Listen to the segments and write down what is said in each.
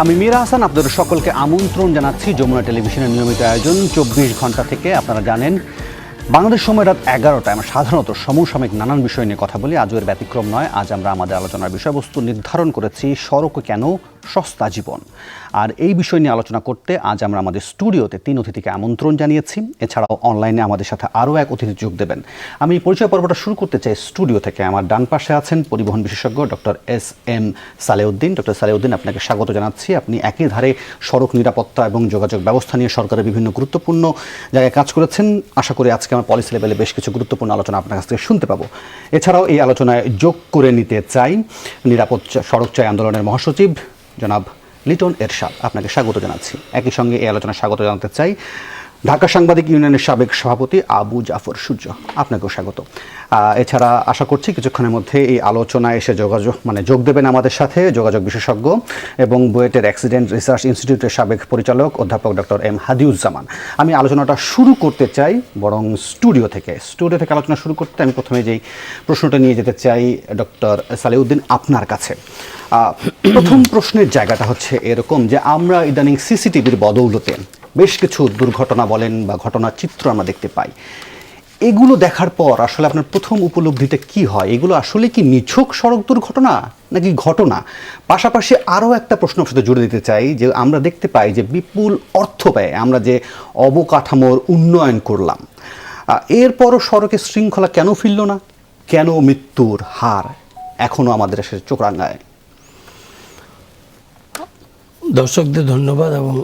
আমি মীরা হাসান, আপনাদের সকলকে আমন্ত্রণ জানাচ্ছি যমুনা টেলিভিশনের নিয়মিত আয়োজন 24 ঘন্টা থেকে। আপনারা জানেন বাংলাদেশ সময় রাত 11টায় আমরা সাধারণত সমসাময়িক নানান বিষয় নিয়ে কথা বলি। আজও এর ব্যতিক্রম নয়। আজ আমরা আমাদের আলোচনার বিষয়বস্তু নির্ধারণ করেছি সড়কে কেন সস্তা জীবন। আর এই বিষয় নিয়ে আলোচনা করতে আজ আমরা আমাদের স্টুডিওতে 3 অতিথিকে আমন্ত্রণ জানিয়েছি। এছাড়াও অনলাইনে আমাদের সাথে আরও এক অতিথি যোগ দেবেন। আমি পরিচয় পর্বটা শুরু করতে চাই স্টুডিও থেকে। আমার ডান পাশে আছেন পরিবহন বিশেষজ্ঞ doctor SM. Salehuddin. Doctor Salehuddin, আপনাকে স্বাগত জানাচ্ছি। আপনি একই ধারে সড়ক নিরাপত্তা এবং যোগাযোগ ব্যবস্থা নিয়ে সরকারের বিভিন্ন গুরুত্বপূর্ণ জায়গায় কাজ করেছেন। আশা করি আজকে আমরা পলিসি লেভেলে বেশ কিছু গুরুত্বপূর্ণ আলোচনা আপনার কাছ থেকে শুনতে পাবো। এছাড়াও এই আলোচনায় যোগ করে নিতে চাই নিরাপদ সড়ক চাই আন্দোলনের মহাসচিব জনাব লিটন এরশাদ, আপনাকে স্বাগত জানাচ্ছি। একই সঙ্গে এই আলোচনায় স্বাগত জানাতে চাই ঢাকা সাংবাদিক ইউনিয়নের সাবেক সভাপতি আবু জাফর সূর্য, আপনাকেও স্বাগত। এছাড়া আশা করছি কিছুক্ষণের মধ্যে এই আলোচনায় এসে যোগ দেবেন আমাদের সাথে যোগাযোগ বিশেষজ্ঞ এবং বুয়েটের অ্যাক্সিডেন্ট রিসার্চ ইনস্টিটিউটের সাবেক পরিচালক অধ্যাপক ডক্টর এম হাদিউজ্জামান। আমি আলোচনাটা শুরু করতে চাই বরং স্টুডিও থেকে আলোচনা শুরু করতে আমি প্রথমে যেই প্রশ্নটা নিয়ে যেতে চাই ডক্টর সালেউদ্দিন আপনার কাছে। প্রথম প্রশ্নের জায়গাটা হচ্ছে এরকম যে আমরা ইদানিং সিসিটিভির বদৌলতে বেশ কিছু দুর্ঘটনা বলেন বা ঘটনার চিত্র আমরা দেখতে পাই। এগুলো দেখার পর আসলে আপনার প্রথম উপলব্ধিটা কি হয়? এগুলো আসলে কি নিছক সড়ক দুর্ঘটনা নাকি ঘটনা? পাশাপাশি আরও একটা প্রশ্ন সাথে জুড়ে দিতে চাই যে আমরা দেখতে পাই যে বিপুল অর্থ ব্যয়ে আমরা যে অবকাঠামোর উন্নয়ন করলাম, এরপরও সড়কের শৃঙ্খলা কেন ফিরল না? কেন মৃত্যুর হার এখনও আমাদের এসে চোখ রাঙায়? দর্শকদের ধন্যবাদ এবং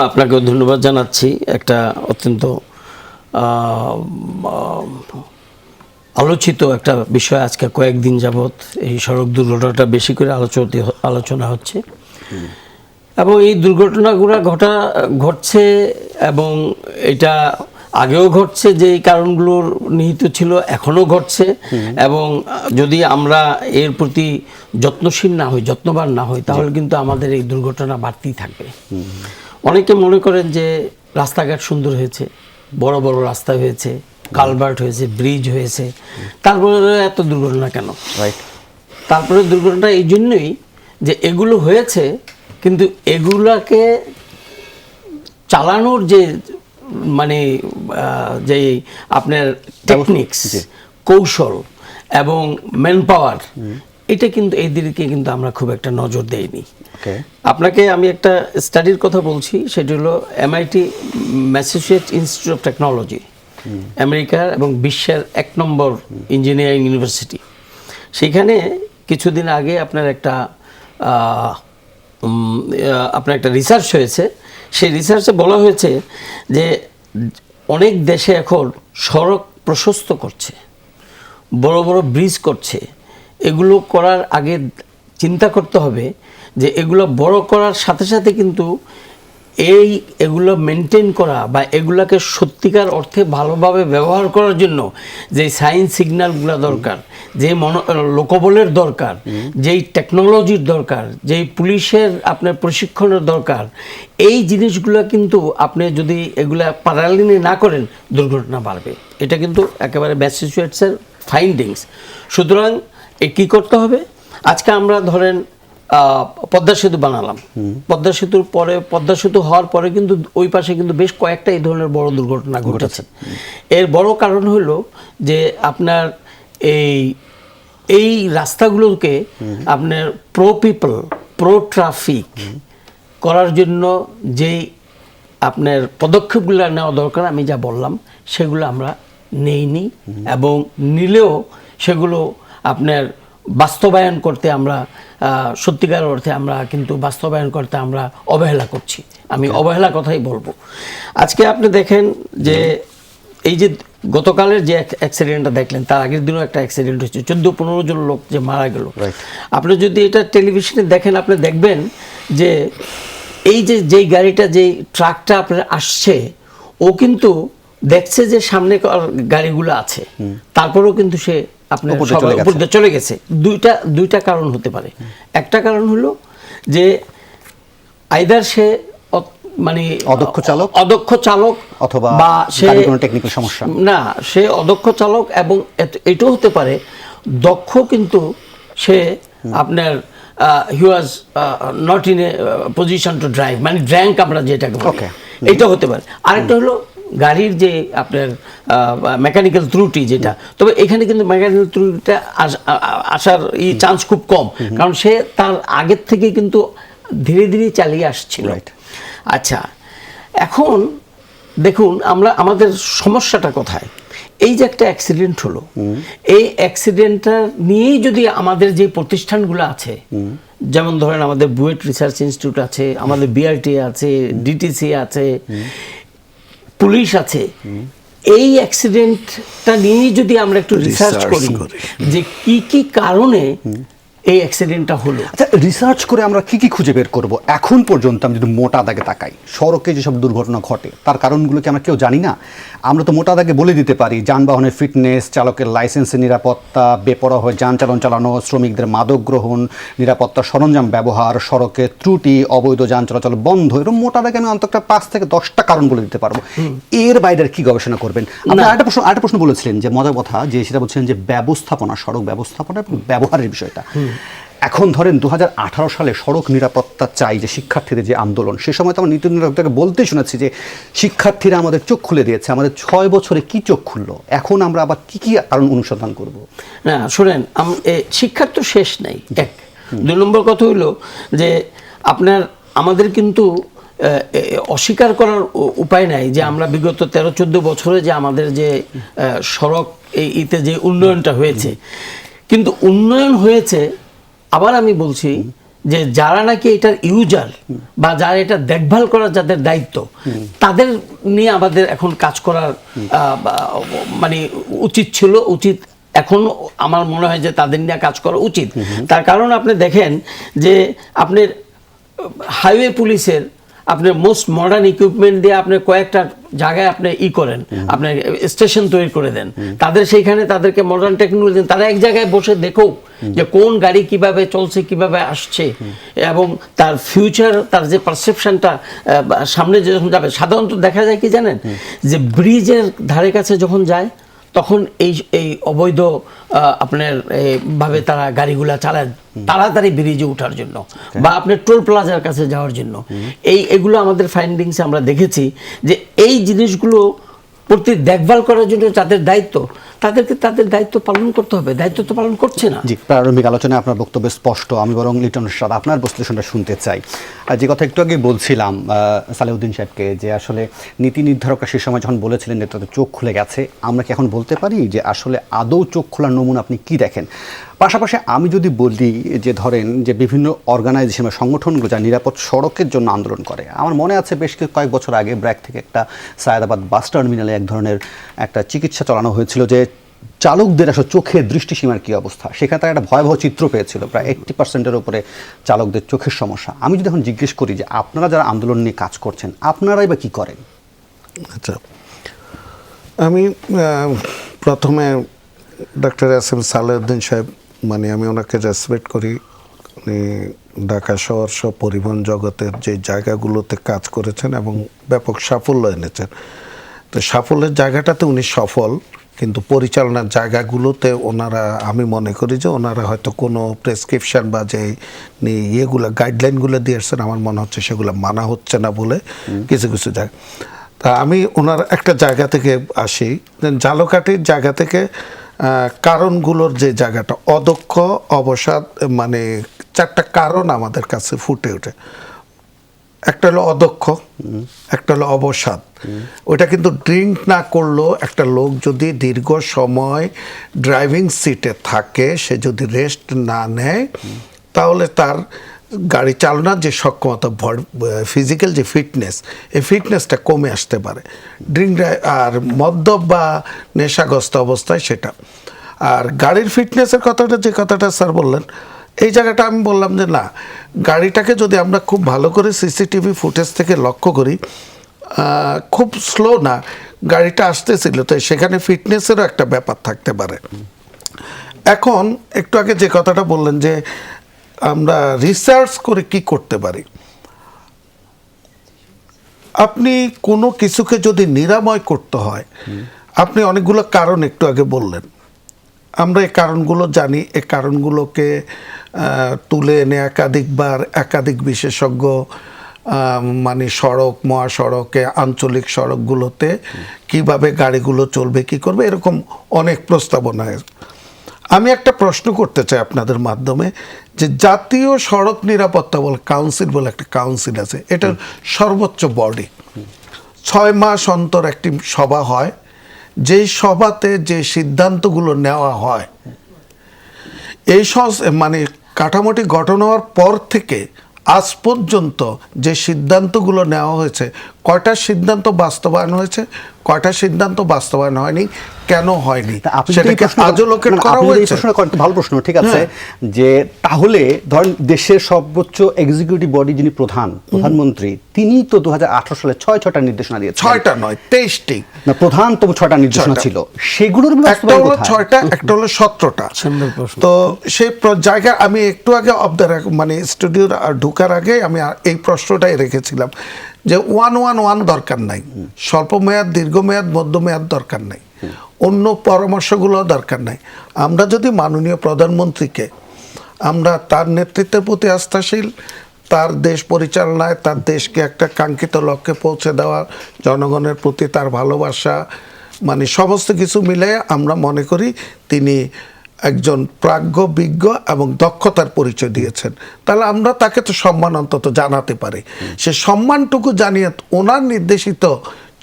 আপনাকেও ধন্যবাদ জানাচ্ছি। একটা অত্যন্ত আলোচিত একটা বিষয় আজকে কয়েকদিন যাবৎ এই সড়ক দুর্ঘটনাটা বেশি করে আলোচনা হচ্ছে এবং এই দুর্ঘটনাগুলো ঘটছে এবং এটা আগেও ঘটছে, যে এই কারণগুলোর নিহিত ছিল, এখনও ঘটছে। এবং যদি আমরা এর প্রতি যত্নশীল না হই, যত্নবান না হই, তাহলে কিন্তু আমাদের এই দুর্ঘটনা বাড়তেই থাকবে। অনেকে মনে করেন যে রাস্তাঘাট সুন্দর হয়েছে, বড় বড় রাস্তা হয়েছে, কালভার্ট হয়েছে, ব্রিজ হয়েছে, তারপরে এত দুর্ঘটনা কেন? তারপরে দুর্ঘটনা এই জন্যই যে এগুলো হয়েছে, কিন্তু এগুলাকে চালানোর যে যে আপনার টেকনিক্স, কৌশল এবং ম্যান পাওয়ার, এটা কিন্তু এই দিকে কিন্তু আমরা খুব একটা নজর দেইনি। আপনাকে আমি একটা স্টাডির কথা বলছি, সেটি হলো MIT, Massachusetts institute of technology, আমেরিকার এবং বিশ্বের 1 নম্বর ইঞ্জিনিয়ারিং ইউনিভার্সিটি। সেখানে কিছুদিন আগে আপনার একটা রিসার্চ হয়েছে। সেই রিসার্চে বলা হয়েছে যে অনেক দেশে এখন সড়ক প্রশস্ত করছে, বড় বড় ব্রিজ করছে। এগুলো করার আগে চিন্তা করতে হবে যে এগুলো বড় করার সাথে সাথে কিন্তু এগুলো মেনটেন করা বা এগুলোকে সত্যিকার অর্থে ভালোভাবে ব্যবহার করার জন্য যে সাইন সিগন্যালগুলো দরকার, যে লোকবলের দরকার, যেই টেকনোলজির দরকার, যেই পুলিশের আপনার প্রশিক্ষণের দরকার, এই জিনিসগুলো কিন্তু আপনি যদি এগুলা প্যারালালি না করেন, দুর্ঘটনা বাড়বে। এটা কিন্তু একেবারে ম্যাসাচুসেটসের ফাইন্ডিংস। সুতরাং কী করতে হবে? আজকে আমরা ধরেন পদ্মা সেতু বানালাম, পদ্মা সেতু হওয়ার পরে কিন্তু ওই পাশে কিন্তু বেশ কয়েকটা এই ধরনের বড় দুর্ঘটনা ঘটেছে। এর বড় কারণ হলো যে আপনার এই রাস্তাগুলোকে আপনার প্রো পিপল, প্রো ট্রাফিক করার জন্য যেই আপনার পদক্ষেপগুলো নেওয়া দরকার, আমি যা বললাম সেগুলো আমরা নেইনি, এবং নিলেও সেগুলো আপনার বাস্তবায়ন করতে আমরা সত্যিকার অর্থে আমরা কিন্তু বাস্তবায়ন করতে আমরা অবহেলা করছি। আমি অবহেলা কথাই বলবো। আজকে আপনি দেখেন যে এই যে গতকালের যে অ্যাক্সিডেন্টটা দেখলেন, তার আগের দিনও একটা অ্যাক্সিডেন্ট হয়েছে, 14-15 জন লোক যে মারা গেল। আপনি যদি এটা টেলিভিশনে দেখেন, আপনি দেখবেন যে এই যেই গাড়িটা, যেই ট্রাকটা আপনার আসছে, ও কিন্তু দেখছে যে সামনে গাড়িগুলো আছে, তারপরেও কিন্তু সে আপনার উপর দিয়ে চলে গেছে। দুইটা কারণ হতে পারে। একটা কারণ হলো যে আইদার সে অদক্ষ চালক অথবা সে কোনো টেকনিক্যাল সমস্যা, না সে অদক্ষ চালক, এবং এটাও হতে পারে দক্ষ কিন্তু সে আপনার he was not in a position to drive, মানে ড্র্যাঙ্ক আমরা যেটাকে বলি, Okay. এটা হতে পারে। আরেকটা হলো গাড়ির যে আপনার মেকানিক্যাল ত্রুটি যেটা, তবে এখানে কিন্তু মেকানিক্যাল ত্রুটিটা আসার চান্স খুব কম, কারণ সে তার আগের থেকে কিন্তু ধীরে ধীরে চালিয়ে আসছিল। Right. আচ্ছা, এখন দেখুন আমরা আমাদের সমস্যাটা কোথায়? এই যে একটা অ্যাক্সিডেন্ট হলো, এই অ্যাক্সিডেন্টটা নিয়েই যদি আমাদের যে প্রতিষ্ঠানগুলো আছে, যেমন ধরেন আমাদের বুয়েট রিসার্চ ইনস্টিটিউট আছে, আমাদের বিআরটি আছে, ডিটিসি আছে, পুলিশ আছে, এই অ্যাক্সিডেন্টটা নিয়েই যদি আমরা একটু রিসার্চ করি যে কি কি কারণে এই অ্যাক্সিডেন্টটা হলো। আচ্ছা, রিসার্চ করে আমরা কি কি খুঁজে বের করব? এখন পর্যন্ত আমি যদি মোটা দাগে তাকাই, সড়কে যেসব দুর্ঘটনা ঘটে তার কারণগুলো কি আমরা কেউ জানি না? আমরা তো মোটা দাগে বলে দিতে পারি যানবাহনের ফিটনেস, চালকের লাইসেন্সের নিরাপত্তা, বেপরোয়া হয়ে যান চালানো, শ্রমিকদের মাদক গ্রহণ, নিরাপত্তা সরঞ্জাম ব্যবহার, সড়কের ত্রুটি, অবৈধ যান চলাচল বন্ধ, এরকম মোটা দাগে আমি অন্তত 5 থেকে 10টা কারণ বলে দিতে পারবো। এর বাইরে কি গবেষণা করবেন? আপনি আরেকটা প্রশ্ন বলেছিলেন যে মজার কথা, যে সেটা বলছিলেন যে ব্যবস্থাপনা, সড়ক ব্যবস্থাপনা এবং ব্যবহারের বিষয়টা। এখন ধরেন 2018 সালে সড়ক নিরাপত্তা চাই যে শিক্ষার্থীদের যে আন্দোলন, সে সময় তো আমরা নীতি নির্ধারকদেরকে বলতেই শুনেছি যে শিক্ষার্থীরা আমাদের চোখ খুলে দিয়েছে, আমাদের 6 বছরে কি চোখ খুললো, এখন আমরা আবার কি কি কারণ অনুসন্ধান করব? না শোনেন, শিক্ষার তো শেষ নাই। এক, 2 নম্বর কথা হইলো যে আমাদের কিন্তু অস্বীকার করার উপায় নাই যে আমরা বিগত 13-14 বছরে যে আমাদের যে সড়ক ইতে যে উন্নয়নটা হয়েছে, কিন্তু উন্নয়ন হয়েছে, আবার আমি বলছি যে যারা নাকি এটার ইউজার বা যারা এটা দেখভাল করার যাদের দায়িত্ব, তাদের নিয়ে আমাদের এখন কাজ করার মানে উচিত এখন আমার মনে হয় যে তাদের নিয়ে কাজ করা উচিত। তার কারণ আপনি দেখেন যে আপনার হাইওয়ে পুলিশের আপনার মোস্ট মডার্ন ইকুইপমেন্ট দিয়ে আপনি কয়েকটা জায়গায় আপনি করেন, আপনি স্টেশন তৈরি করে দেন, তাদেরকে মডার্ন টেকনোলজি দেন, তারা এক জায়গায় বসে দেখো যে কোন গাড়ি কিভাবে চলছে, কিভাবে আসছে, এবং তার ফিউচার, তার যে পারসেপশনটা সামনে যখন যাবে। সাধারণত দেখা যায় কি জানেন, যে ব্রিজের ধারে কাছে যখন যায় তখন এই অবৈধ আপনার ভাবে তারা গাড়িগুলা চালায় তাড়াতাড়ি ব্রিজে ওঠার জন্য, বা আপনার টোল প্লাজার কাছে যাওয়ার জন্য। এগুলো আমাদের ফাইন্ডিংসে আমরা দেখেছি যে এই জিনিসগুলো প্রতি দেখভাল করার জন্য যাদের দায়িত্ব, তাদেরকে তাদের দায়িত্ব পালন করতে হবে, দায়িত্ব তো পালন করছে না। জি, প্রারম্ভিক আলোচনায় আপনার বক্তব্য স্পষ্ট। আমি বরং লিটন সাদ আপনার বিশ্লেষণটা শুনতে চাই। যে কথা একটু আগে বলছিলাম সালেউদ্দিন সাহেবকে, যে আসলে নীতি নির্ধারকরা সে সময় যখন বলেছিলেন যে তাদের চোখ খুলে গেছে, আমরা কি এখন বলতে পারি যে আসলে আদৌ চোখ খোলার নমুনা আপনি কি দেখেন? পাশাপাশি আমি যদি বলি যে ধরেন যে বিভিন্ন অর্গানাইজেশন বা সংগঠনগুলো যা নিরাপদ সড়কের জন্য আন্দোলন করে, আমার মনে আছে বেশ কয়েক বছর আগে ব্র্যাক থেকে একটা সায়েদাবাদ বাস টার্মিনালে এক ধরনের একটা চিকিৎসা চালানো হয়েছিল যে চালকদের আসলে চোখের দৃষ্টিসীমার কী অবস্থা, সেখানে তারা একটা ভয়াবহ চিত্র পেয়েছিল। প্রায় 80%-এর উপরে চালকদের চোখের সমস্যা। আমি যদি এখন জিজ্ঞেস করি যে আপনারা যারা আন্দোলন নিয়ে কাজ করছেন, আপনারাই বা কী করেন? আচ্ছা, আমি প্রথমে ডক্টর এস.এম. সালেউদ্দিন সাহেব, মানে আমি ওনাকে রেসপেক্ট করি। উনি ঢাকা শহর সহ পরিবহন জগতের যে জায়গাগুলোতে কাজ করেছেন এবং ব্যাপক সাফল্য এনেছেন। তো সাফল্যের জায়গাটাতে উনি সফল, কিন্তু পরিচালনার জায়গাগুলোতে ওনারা, আমি মনে করি যে ওনারা হয়তো কোনো প্রেসক্রিপশন বা যে ইয়েগুলো গাইডলাইনগুলো দিয়েছেন, আমার মনে হচ্ছে সেগুলো মানা হচ্ছে না বলে কিছু কিছু জায়গা। তা আমি ওনার একটা জায়গা থেকে আসি, ঝালকাঠির জায়গা থেকে কারণগুলোর যে জায়গাটা, অদক্ষ, অবসাদ, মানে 4টা কারণ আমাদের কাছে ফুটে ওঠে। একটা হলো অদক্ষ, একটা হলো অবসাদ। ওইটা কিন্তু ড্রিঙ্ক না করলেও একটা লোক যদি দীর্ঘ সময় ড্রাইভিং সিটে থাকে, সে যদি রেস্ট না নেয়, তাহলে তার গাড়ি চালানোর যে সক্ষমতা, ফিজিক্যাল যে ফিটনেস, এই ফিটনেসটা কমে আসতে পারে ড্রিঙ্ক আর মদ্যপ বা নেশাগ্রস্ত অবস্থায় সেটা। আর গাড়ির ফিটনেসের কথাটা, যে কথাটা স্যার বললেন, এই জায়গাটা আমি বললাম যে না, গাড়িটাকে যদি আমরা খুব ভালো করে সিসিটিভি ফুটেজ থেকে লক্ষ্য করি, খুব স্লো না গাড়িটা আসতেছিল, তো সেখানে ফিটনেসেরও একটা ব্যাপার থাকতে পারে। এখন একটু আগে যে কথাটা বললেন যে আমরা রিসার্চ করে কি করতে পারি, আপনি কোনো কিছুকে যদি নিরাময় করতে হয়, আপনি অনেকগুলো কারণ একটু আগে বললেন, আমরা এই কারণগুলো জানি, এই কারণগুলোকে তুলে এনে একাধিকবার একাধিক বিশেষজ্ঞ মানে সড়ক, মহাসড়কে, আঞ্চলিক সড়কগুলোতে কিভাবে গাড়িগুলো চলবে, কি করবে, এরকম অনেক প্রস্তাবনায়। আমি একটা প্রশ্ন করতে চাই আপনাদের মাধ্যমে, যে জাতীয় সড়ক নিরাপত্তা কাউন্সিল বলে একটা কাউন্সিল আছে, এটার সর্বোচ্চ বডি। 6 মাস অন্তর একটি সভা হয়, যেই সভাতে যে সিদ্ধান্তগুলো নেওয়া হয়, এই মানে কাঠামোটি গঠন হওয়ার পর থেকে আজ পর্যন্ত যে সিদ্ধান্তগুলো নেওয়া হয়েছে, কয়টা সিদ্ধান্ত বাস্তবায়ন হয়েছে, কয়টা সিদ্ধান্ত বাস্তবায়ন হয়নি, কেন হয়নি, সেটাকে আজও লোকেট করা হয়েছে। ভালো প্রশ্ন, ঠিক আছে। যে তাহলে ধরেন দেশের সর্বোচ্চ এক্সিকিউটিভ বডি যিনি প্রধানমন্ত্রী, তিনি তো 2018 সালে 6টা নির্দেশনা দিয়েছেন। 6টা নয়, 23টি না, প্রধান তো 6টা নির্দেশনা ছিল, সেগুলোর একটা হলো 6টা, একটা হলো 17টা। তো সেই জায়গায় আমি একটু আগে মানে স্টুডিওর ঢোকার আগে আমি এই প্রশ্নটাই রেখেছিলাম যে 111 দরকার নাই, স্বল্প মেয়াদ, দীর্ঘমেয়াদ, মধ্যমেয়াদ দরকার নাই, অন্য পরামর্শগুলো দরকার নাই। আমরা যদি মাননীয় প্রধানমন্ত্রীকে, আমরা তার নেতৃত্বের প্রতি আস্থাশীল, তার দেশ পরিচালনায়, তার দেশকে একটা কাঙ্ক্ষিত লক্ষ্যে পৌঁছে দেওয়া, জনগণের প্রতি তার ভালোবাসা, মানে সমস্ত কিছু মিলে আমরা মনে করি তিনি একজন প্রাজ্ঞ, বিজ্ঞ এবং দক্ষতার পরিচয় দিয়েছেন। তাহলে আমরা তাকে তো সম্মান অন্তত জানাতে পারি। সে সম্মানটুকু জানিয়ে ওনার নির্দেশিত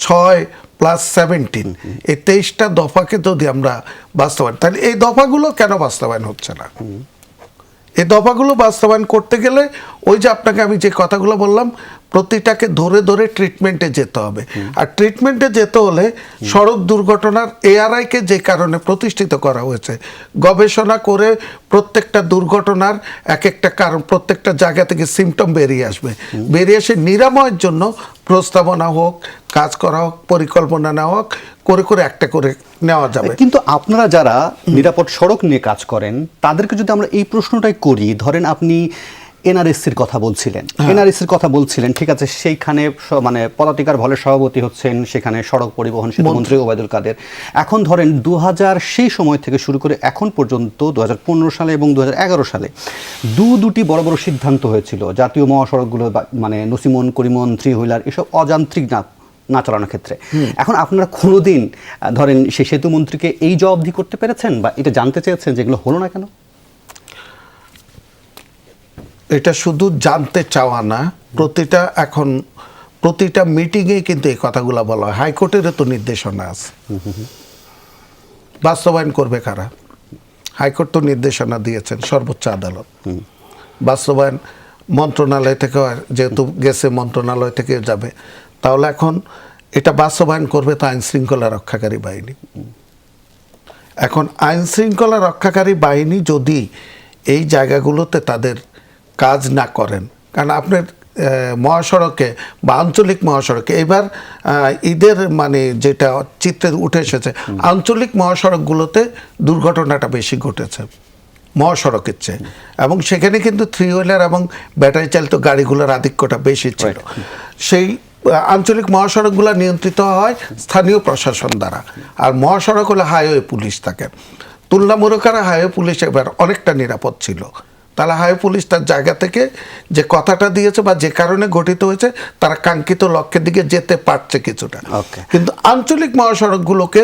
6+17 এই 23টা দফাকে যদি আমরা বাস্তবায়ন, তাহলে এই দফাগুলো কেন বাস্তবায়ন হচ্ছে না? এই দফাগুলো বাস্তবায়ন করতে গেলে ওই যে আপনাকে আমি যে কথাগুলো বললাম, প্রতিটাকে ধরে ধরে ট্রিটমেন্টে যেতে হবে। আর ট্রিটমেন্টে যেতে হলে সড়ক দুর্ঘটনার এআরআইকে যে কারণে প্রতিষ্ঠিত করা হয়েছে, গবেষণা করে প্রত্যেকটা দুর্ঘটনার এক একটা কারণ, প্রত্যেকটা জায়গা থেকে সিমটম বেরিয়ে আসবে, বেরিয়ে এসে নিরাময়ের জন্য প্রস্তাবনা হোক, কাজ করা হোক, পরিকল্পনা নেওয়া হোক, করে করে একটা করে নেওয়া যাবে। কিন্তু আপনারা যারা নিরাপদ সড়ক নিয়ে কাজ করেন, তাদেরকে যদি আমরা এই প্রশ্নটাই করি, ধরেন আপনি এনআরএসসির কথা বলছিলেন, ঠিক আছে, সেইখানে মানে পদাধিকার ভলের সভাপতি হচ্ছেন, সেখানে সড়ক পরিবহন সেতুমন্ত্রী ওবায়দুল কাদের। এখন ধরেন 2000 সেই সময় থেকে শুরু করে এখন পর্যন্ত 2015 সালে এবং 2011 সালে দুটি বড় বড় সিদ্ধান্ত হয়েছিল জাতীয় মহাসড়কগুলো, মানে নসিমন, করিমন, থ্রি হুইলার, এসব অযান্ত্রিক না চালানোর ক্ষেত্রে। এখন আপনারা কোনোদিন ধরেন সেই সেতুমন্ত্রীকে এই জবাবদিহি করতে পেরেছেন, বা এটা জানতে চেয়েছেন যেগুলো হলো না কেন? এটা শুধু জানতে চাওয়া না, প্রতিটা মিটিংয়ে কিন্তু এই কথাগুলো বলা হয়। হাইকোর্টেরও তো নির্দেশনা আছে, বাস্তবায়ন করবে কারা? হাইকোর্ট তো নির্দেশনা দিয়েছেন, সর্বোচ্চ আদালত। বাস্তবায়ন মন্ত্রণালয় থেকে, যেহেতু গেছে মন্ত্রণালয় থেকে যাবে, তাহলে এখন এটা বাস্তবায়ন করবে তো আইন শৃঙ্খলা রক্ষাকারী বাহিনী। এখন আইন শৃঙ্খলা রক্ষাকারী বাহিনী যদি এই জায়গাগুলোতে তাদের কাজ না করেন, কারণ আপনার মহাসড়কে বা আঞ্চলিক মহাসড়কে এবার ঈদের মানে যেটা চিত্রে উঠে এসেছে, আঞ্চলিক মহাসড়কগুলোতে দুর্ঘটনাটা বেশি ঘটেছে মহাসড়কের চেয়ে, এবং সেখানে কিন্তু থ্রি হুইলার এবং ব্যাটারি চালিত গাড়িগুলোর আধিক্যটা বেশি ছিল। সেই আঞ্চলিক মহাসড়কগুলো নিয়ন্ত্রিত হয় স্থানীয় প্রশাসন দ্বারা, আর মহাসড়ক হলে হাইওয়ে পুলিশ থাকে। তুলনামূলক হাইওয়ে পুলিশ এবার অনেকটা নিরাপদ ছিল। তাহলে হাইওয়ে পুলিশ তার জায়গা থেকে যে কথাটা দিয়েছে বা যে কারণে গঠিত হয়েছে, তারা কাঙ্ক্ষিত লক্ষ্যের দিকে যেতে পারছে কিছুটা। কিন্তু আঞ্চলিক মহাসড়কগুলোকে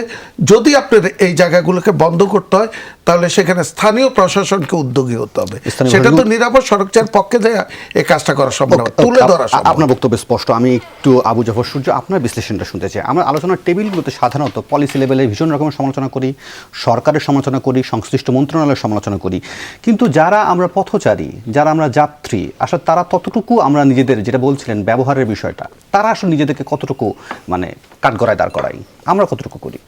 যদি আপনার এই জায়গাগুলোকে বন্ধ করতে হয়, তাহলে সেখানে স্থানীয় প্রশাসনকে উদ্যোগী হতে হবে। সেটা তো নিরাপদ সড়কচার পক্ষে যায় এই কাজটা করা সম্ভব, তুলে ধরা সম্ভব। আপনার বক্তব্য স্পষ্ট। আমি একটু আবু জাফর সূর্য আপনার বিশ্লেষণটা শুনতে চাই। আমরা আলোচনার টেবিলগুলোতে সাধারণত পলিসি লেভেলে ভীষণ রকমের সমালোচনা করি, সরকারের সমালোচনা করি, সংশ্লিষ্ট মন্ত্রণালয়ের সমালোচনা করি, কিন্তু যারা আমরা পথচারী, যারা আমরা যাত্রী, আসলে তারা ততটুকু আমরা নিজেদের, যেটা বলছিলেন ব্যবহারের বিষয়টা, তারা আসলে নিজেদেরকে কতটুকু মানে কাঠগড়ায় দাঁড় করাই, আমরা কতটুকু করি?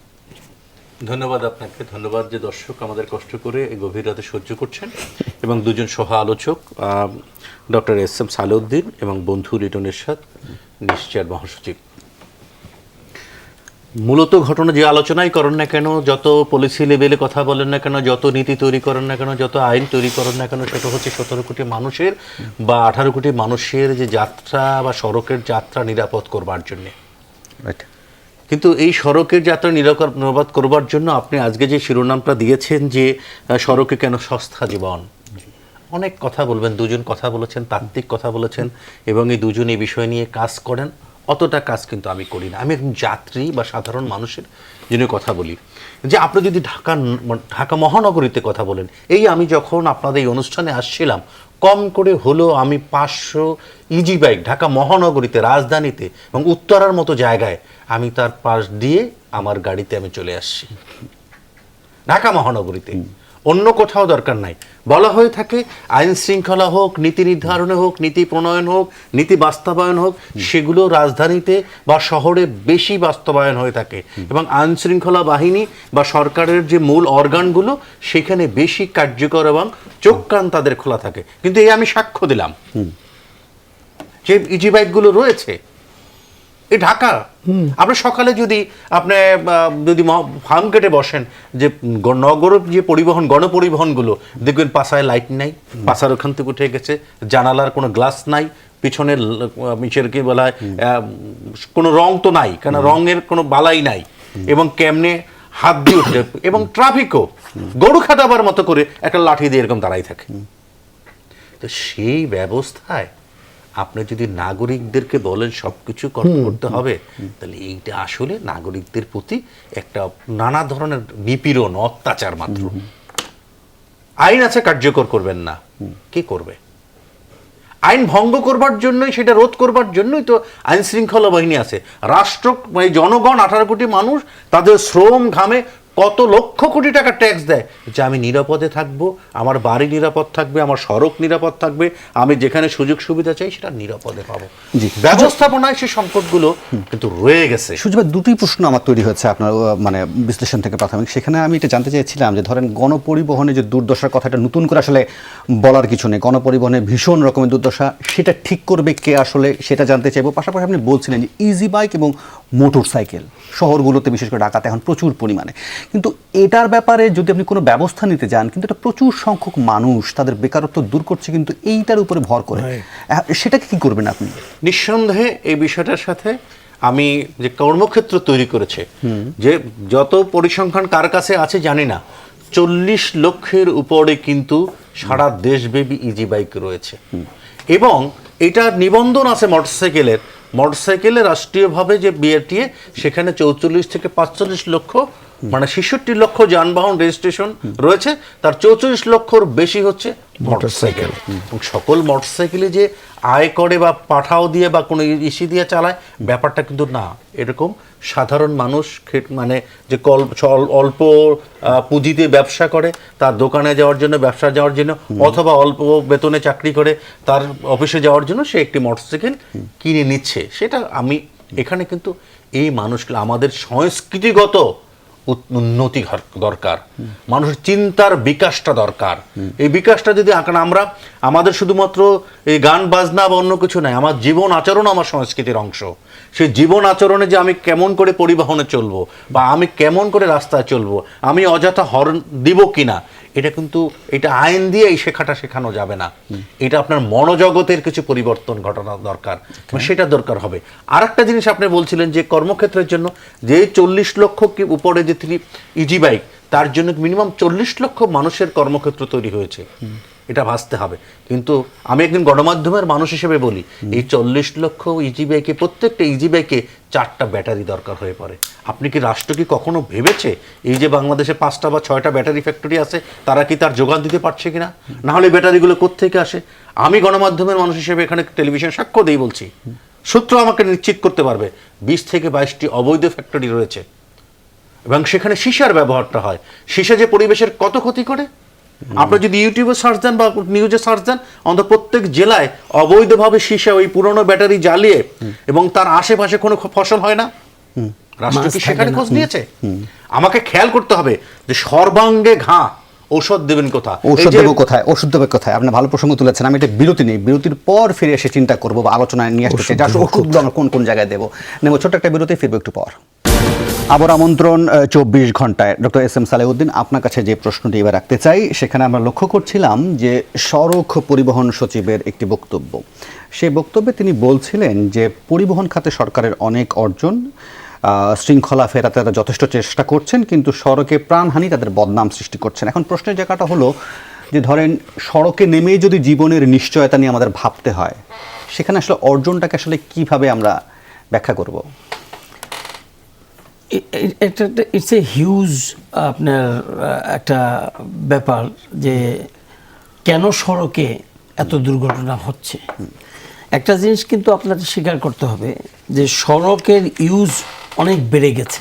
ধন্যবাদ আপনাকে, ধন্যবাদ যে দর্শক আমাদের কষ্ট করে এই গভীর রাতে সহ্য করছেন, এবং দুজন সহ আলোচক ডক্টর এস.এম. সালেউদ্দিন এবং বন্ধু লিটন এরশাদ, নিশ্চয় মহাসচিব। মূলত ঘটনা যে আলোচনাই করেন না কেন, যত পলিসি লেভেলে কথা বলেন না কেন, যত নীতি তৈরি করেন না কেন, যত আইন তৈরি করেন না কেন, সেটা হচ্ছে 17 কোটি মানুষের বা 18 কোটি মানুষের যে যাত্রা বা সড়কের যাত্রা নিরাপদ করবার জন্যে। কিন্তু এই সড়কের যাত্রা নিরাপদ করবার জন্য আপনি আজকে যে শিরোনামটা দিয়েছেন যে সড়কে কেন সস্তা জীবন, অনেক কথা বলবেন, দুজন কথা বলেছেন, তাত্ত্বিক কথা বলেছেন, এবং এই দুজন এই বিষয় নিয়ে কাজ করেন। অতটা কাজ কিন্তু আমি করি না, আমি একজন যাত্রী বা সাধারণ মানুষের জন্য কথা বলি। যে আপনি যদি ঢাকা মহানগরীতে কথা বলেন, এই আমি যখন আপনাদের এই অনুষ্ঠানে আসছিলাম, কম করে হলো আমি 500 ইজি বাইক ঢাকা মহানগরীতে, রাজধানীতে এবং উত্তরার মতো জায়গায় আমি তার পাশ দিয়ে আমার গাড়িতে আমি চলে আসছি, ঢাকা মহানগরীতে। অন্য কোথাও দরকার নাই। বলা হয়ে থাকে আইন শৃঙ্খলা হোক, নীতি নির্ধারণে হোক, নীতি প্রণয়ন হোক, নীতি বাস্তবায়ন হোক, সেগুলো রাজধানীতে বা শহরে বেশি বাস্তবায়ন হয়ে থাকে, এবং আইন শৃঙ্খলা বাহিনী বা সরকারের যে মূল অর্গানগুলো সেখানে বেশি কার্যকর এবং চোখ কান তাদের খোলা থাকে। কিন্তু এই আমি সাক্ষ্য দিলাম যে ইজি বাইকগুলো রয়েছে এই ঢাকা। আপনি সকালে যদি ফার্ম গেটে বসেন, যে নগর যে পরিবহন, গণপরিবহনগুলো দেখবেন পাশায় লাইট নাই, পাশার ওখান থেকে উঠে গেছে, জানালার কোনো গ্লাস নাই, পিছনের মিশের কি বলা হয় কোনো রং তো নাই, কেন রঙের কোনো বালাই নাই, এবং কেমনে হাত দিয়ে উঠে, এবং ট্রাফিকও গরু খাটাবার মতো করে একটা লাঠি দিয়ে এরকম দাঁড়াই থাকে। তো সেই ব্যবস্থায় আপনি যদি নাগরিকদেরকে বলেন সবকিছু করতে হবে, তাহলে এইটা আসলে নাগরিকদের প্রতি একটা নানা ধরনের নিপীড়ন, অত্যাচার মাত্র। আইন আছে, কার্যকর করবেন না, কি করবে? আইন ভঙ্গ করবার জন্যই, সেটা রোধ করবার জন্যই তো আইন শৃঙ্খলা বাহিনী আছে। রাষ্ট্র মানে জনগণ 18 কোটি মানুষ তাদের শ্রম ঘামে কত লক্ষ কোটি টাকা ট্যাক্স দেয় যে আমি নিরাপদে থাকবো, আমার বাড়ি নিরাপদ থাকবে, আমার সড়ক নিরাপদ থাকবে, আমি যেখানে সুযোগ সুবিধা চাই সেটা নিরাপদে পাবো। ব্যবস্থাপনায় সেই সংকটগুলো কিন্তু রয়ে গেছে। সুজয়, দুটি প্রশ্ন আমার তৈরি হচ্ছে আপনার মানে বিশ্লেষণ থেকে প্রাথমিক। সেখানে আমি এটা জানতে চাইছিলাম যে ধরেন গণপরিবহনে যে দুর্দশার কথাটা নতুন করে আসলে বলার কিছু নেই, গণপরিবহনে ভীষণ রকমের দুর্দশা, সেটা ঠিক করবে কে আসলে, সেটা জানতে চাইবো। পাশাপাশি আপনি বলছিলেন যে ইজি বাইক এবং মোটর সাইকেল শহরগুলোতে, বিশেষ করে ঢাকাতে এখন প্রচুর পরিমাণে, কিন্তু এটার ব্যাপারে যদি আপনি কোনো ব্যবস্থা নিতে যান, কিন্তু এটা প্রচুর সংখ্যক মানুষ তাদের বেকারত্ব দূর করছে কিন্তু এইটার উপরে ভর করে, সেটাকে কি করবেন আপনি? নিঃসন্দেহে এই বিষয়টার সাথে আমি যে কর্মক্ষেত্র তৈরি করেছে, যে যত পরিসংখ্যান কার কাছে আছে জানি না, 40 লক্ষের উপরে কিন্তু সারা দেশব্যাপী ইজি বাইক রয়েছে, এবং এটার নিবন্ধন আছে মোটরসাইকেলের রাষ্ট্রীয়ভাবে যে বিআরটিএ, সেখানে 44 থেকে 45 লক্ষ মানে 66 লক্ষ যানবাহন রেজিস্ট্রেশন রয়েছে, তার 44 লক্ষর বেশি হচ্ছে মোটরসাইকেল। সকল মোটরসাইকেলে যে আয় করে বা পাঠাও দিয়ে বা কোনো ইসি দিয়ে চালায় ব্যাপারটা কিন্তু না। এরকম সাধারণ মানুষ মানে যে অল্প পুঁজিতে ব্যবসা করে, তার দোকানে যাওয়ার জন্য, ব্যবসা যাওয়ার জন্য, অথবা অল্প বেতনে চাকরি করে তার অফিসে যাওয়ার জন্য সে একটি মোটরসাইকেল কিনে নিচ্ছে। সেটা আমি এখানে কিন্তু এই মানুষগুলো, আমাদের সংস্কৃতিগত উন্নতি দরকার, মানুষের চিন্তার বিকাশটা দরকার। এই বিকাশটা যদি আমরা আমাদের শুধুমাত্র এই গান বাজনা বা অন্য কিছু নাই, আমার জীবন আচরণ আমার সংস্কৃতির অংশ। সেই জীবন আচরণে যে আমি কেমন করে পরিবহনে চলবো বা আমি কেমন করে রাস্তায় চলবো, আমি অযথা হর্ন দিব কিনা, এটা কিন্তু এটা আইন দিয়ে এই শেখানো যাবে না। এটা আপনার মনোজগতের কিছু পরিবর্তন ঘটানো দরকার, সেটা দরকার হবে। আর একটা জিনিস আপনি বলছিলেন যে কর্মক্ষেত্রের জন্য যে 40 লক্ষ উপরে যে ইজি বাইক, তার জন্য মিনিমাম 40 লক্ষ মানুষের কর্মক্ষেত্র তৈরি হয়েছে, এটা ভাবতে হবে। কিন্তু আমি একজন গণমাধ্যমের মানুষ হিসেবে বলি, এই 40 লক্ষ ইজি বাইকে, প্রত্যেকটা ইজি বাইকে 4টা ব্যাটারি দরকার হয়ে পড়ে। আপনি কি, রাষ্ট্র কি কখনো ভেবেছে এই যে বাংলাদেশে 5টা বা 6টা ব্যাটারি ফ্যাক্টরি আছে, তারা কি তার যোগান দিতে পারছে কিনা? না হলে ব্যাটারিগুলো কোত্থেকে আসে? আমি গণমাধ্যমের মানুষ হিসেবে এখানে টেলিভিশন সাক্ষ্য দিয়ে বলছি, সূত্র আমাকে নিশ্চিত করতে পারবে 20 থেকে 22টি অবৈধ ফ্যাক্টরি রয়েছে, এবং সেখানে সীসার ব্যবহারটা হয়। সীসা যে পরিবেশের কত ক্ষতি করে, আপনি যদি ইউটিউবে সার্চ দেন বা নিউজে সার্চ দেন, অন্তত প্রত্যেক জেলায় অবৈধভাবে সীসা, ওই পুরনো ব্যাটারি জ্বালিয়ে, এবং তার আশেপাশে কোনো ফসল হয় না। রাষ্ট্র কি সেখানে খোঁজ নিয়েছে? আমাকে খেয়াল করতে হবে যে সর্বাঙ্গে ঘা, ঔষধ দেবেন কোথায়, ঔষধ দেবো কোথায়, ওষুধ দেবে কোথায়? আপনি ভালো প্রসঙ্গ তুলেছেন। আমি এটা বিরতি নেই, বিরতির পর ফিরে এসে চিন্তা করবো বা আলোচনায় নিয়ে আসতে চাই যে আসলে ওষুধগুলো আমরা কোন কোন জায়গায় দেবো। নেব ছোট্ট একটা বিরতি, ফিরবো একটু পর। আবার আমন্ত্রণ 24 ঘন্টায়। ডক্টর এস এম সালেউদ্দিন, আপনার কাছে যে প্রশ্নটি এবার রাখতে চাই, সেখানে আমরা লক্ষ্য করছিলাম যে সড়ক পরিবহন সচিবের একটি বক্তব্য। সেই বক্তব্যে তিনি বলছিলেন যে পরিবহন খাতে সরকারের অনেক অর্জন, শৃঙ্খলা ফেরাতে তারা যথেষ্ট চেষ্টা করছেন, কিন্তু সড়কে প্রাণহানি তাদের বদনাম সৃষ্টি করছেন। এখন প্রশ্নের জায়গাটা হলো যে ধরেন সড়কে নেমেই যদি জীবনের নিশ্চয়তা নিয়ে আমাদের ভাবতে হয়, সেখানে আসলে অর্জনটাকে আসলে কিভাবে আমরা ব্যাখ্যা করব? ইটস এ হিউজ আপনার একটা ব্যাপার যে কেন সড়কে এত দুর্ঘটনা হচ্ছে। একটা জিনিস কিন্তু আপনাদের স্বীকার করতে হবে যে সড়কের ইউজ অনেক বেড়ে গেছে।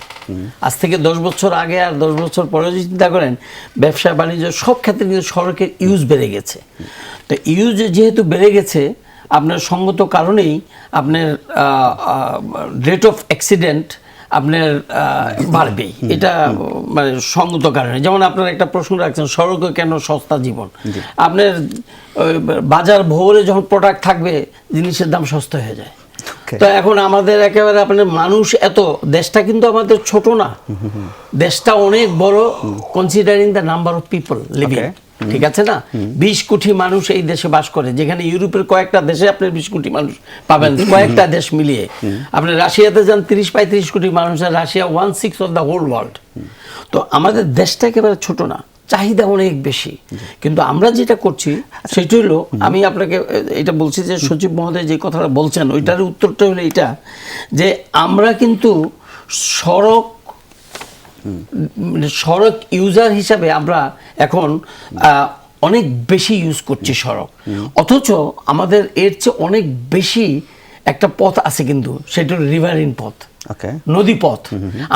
আজ থেকে 10 বছর আগে আর 10 বছর পরে যদি চিন্তা করেন, ব্যবসা বাণিজ্য সব ক্ষেত্রে কিন্তু সড়কের ইউজ বেড়ে গেছে। তো ইউজ যেহেতু বেড়ে গেছে, আপনার সঙ্গত কারণেই আপনার রেট অফ অ্যাক্সিডেন্ট আপনার বাড়বেই, এটা মানে সঙ্গত কারণে। যেমন আপনার একটা প্রশ্ন রাখছেন, সড়কে কেন সস্তা জীবন? আপনার বাজার ভোরে যখন প্রোডাক্ট থাকবে, জিনিসের দাম সস্তা হয়ে যায়। তো এখন আমাদের একেবারে আপনার মানুষ এত, দেশটা কিন্তু আমাদের ছোট না, দেশটা অনেক বড়, considering the number of people living. ঠিক আছে না? 20 কোটি মানুষ এই দেশে বাস করে, যেখানে ইউরোপের কয়েকটা দেশে আপনার 20 কোটি মানুষ পাবেন, কয়েকটা দেশ মিলিয়ে। আপনি রাশিয়াতে যান, 30-35 কোটি মানুষ, আর Russia 1/6 of the whole world. তো আমাদের দেশটা একেবারে ছোট না, চাহিদা অনেক বেশি। কিন্তু আমরা যেটা করছি সেটা হলো, আমি আপনাকে এটা বলছি যে সচিব মহোদয় যে কথাটা বলছেন, ওইটার উত্তরটা হলো এটা যে আমরা কিন্তু সড়ক ইউজার হিসাবে আমরা এখন অনেক বেশি ইউজ করছি সড়ক, অথচ আমাদের এর চেয়ে অনেক বেশি একটা পথ আছে কিন্তু, সেটা হলো রিভারিন পথ, নদীপথ।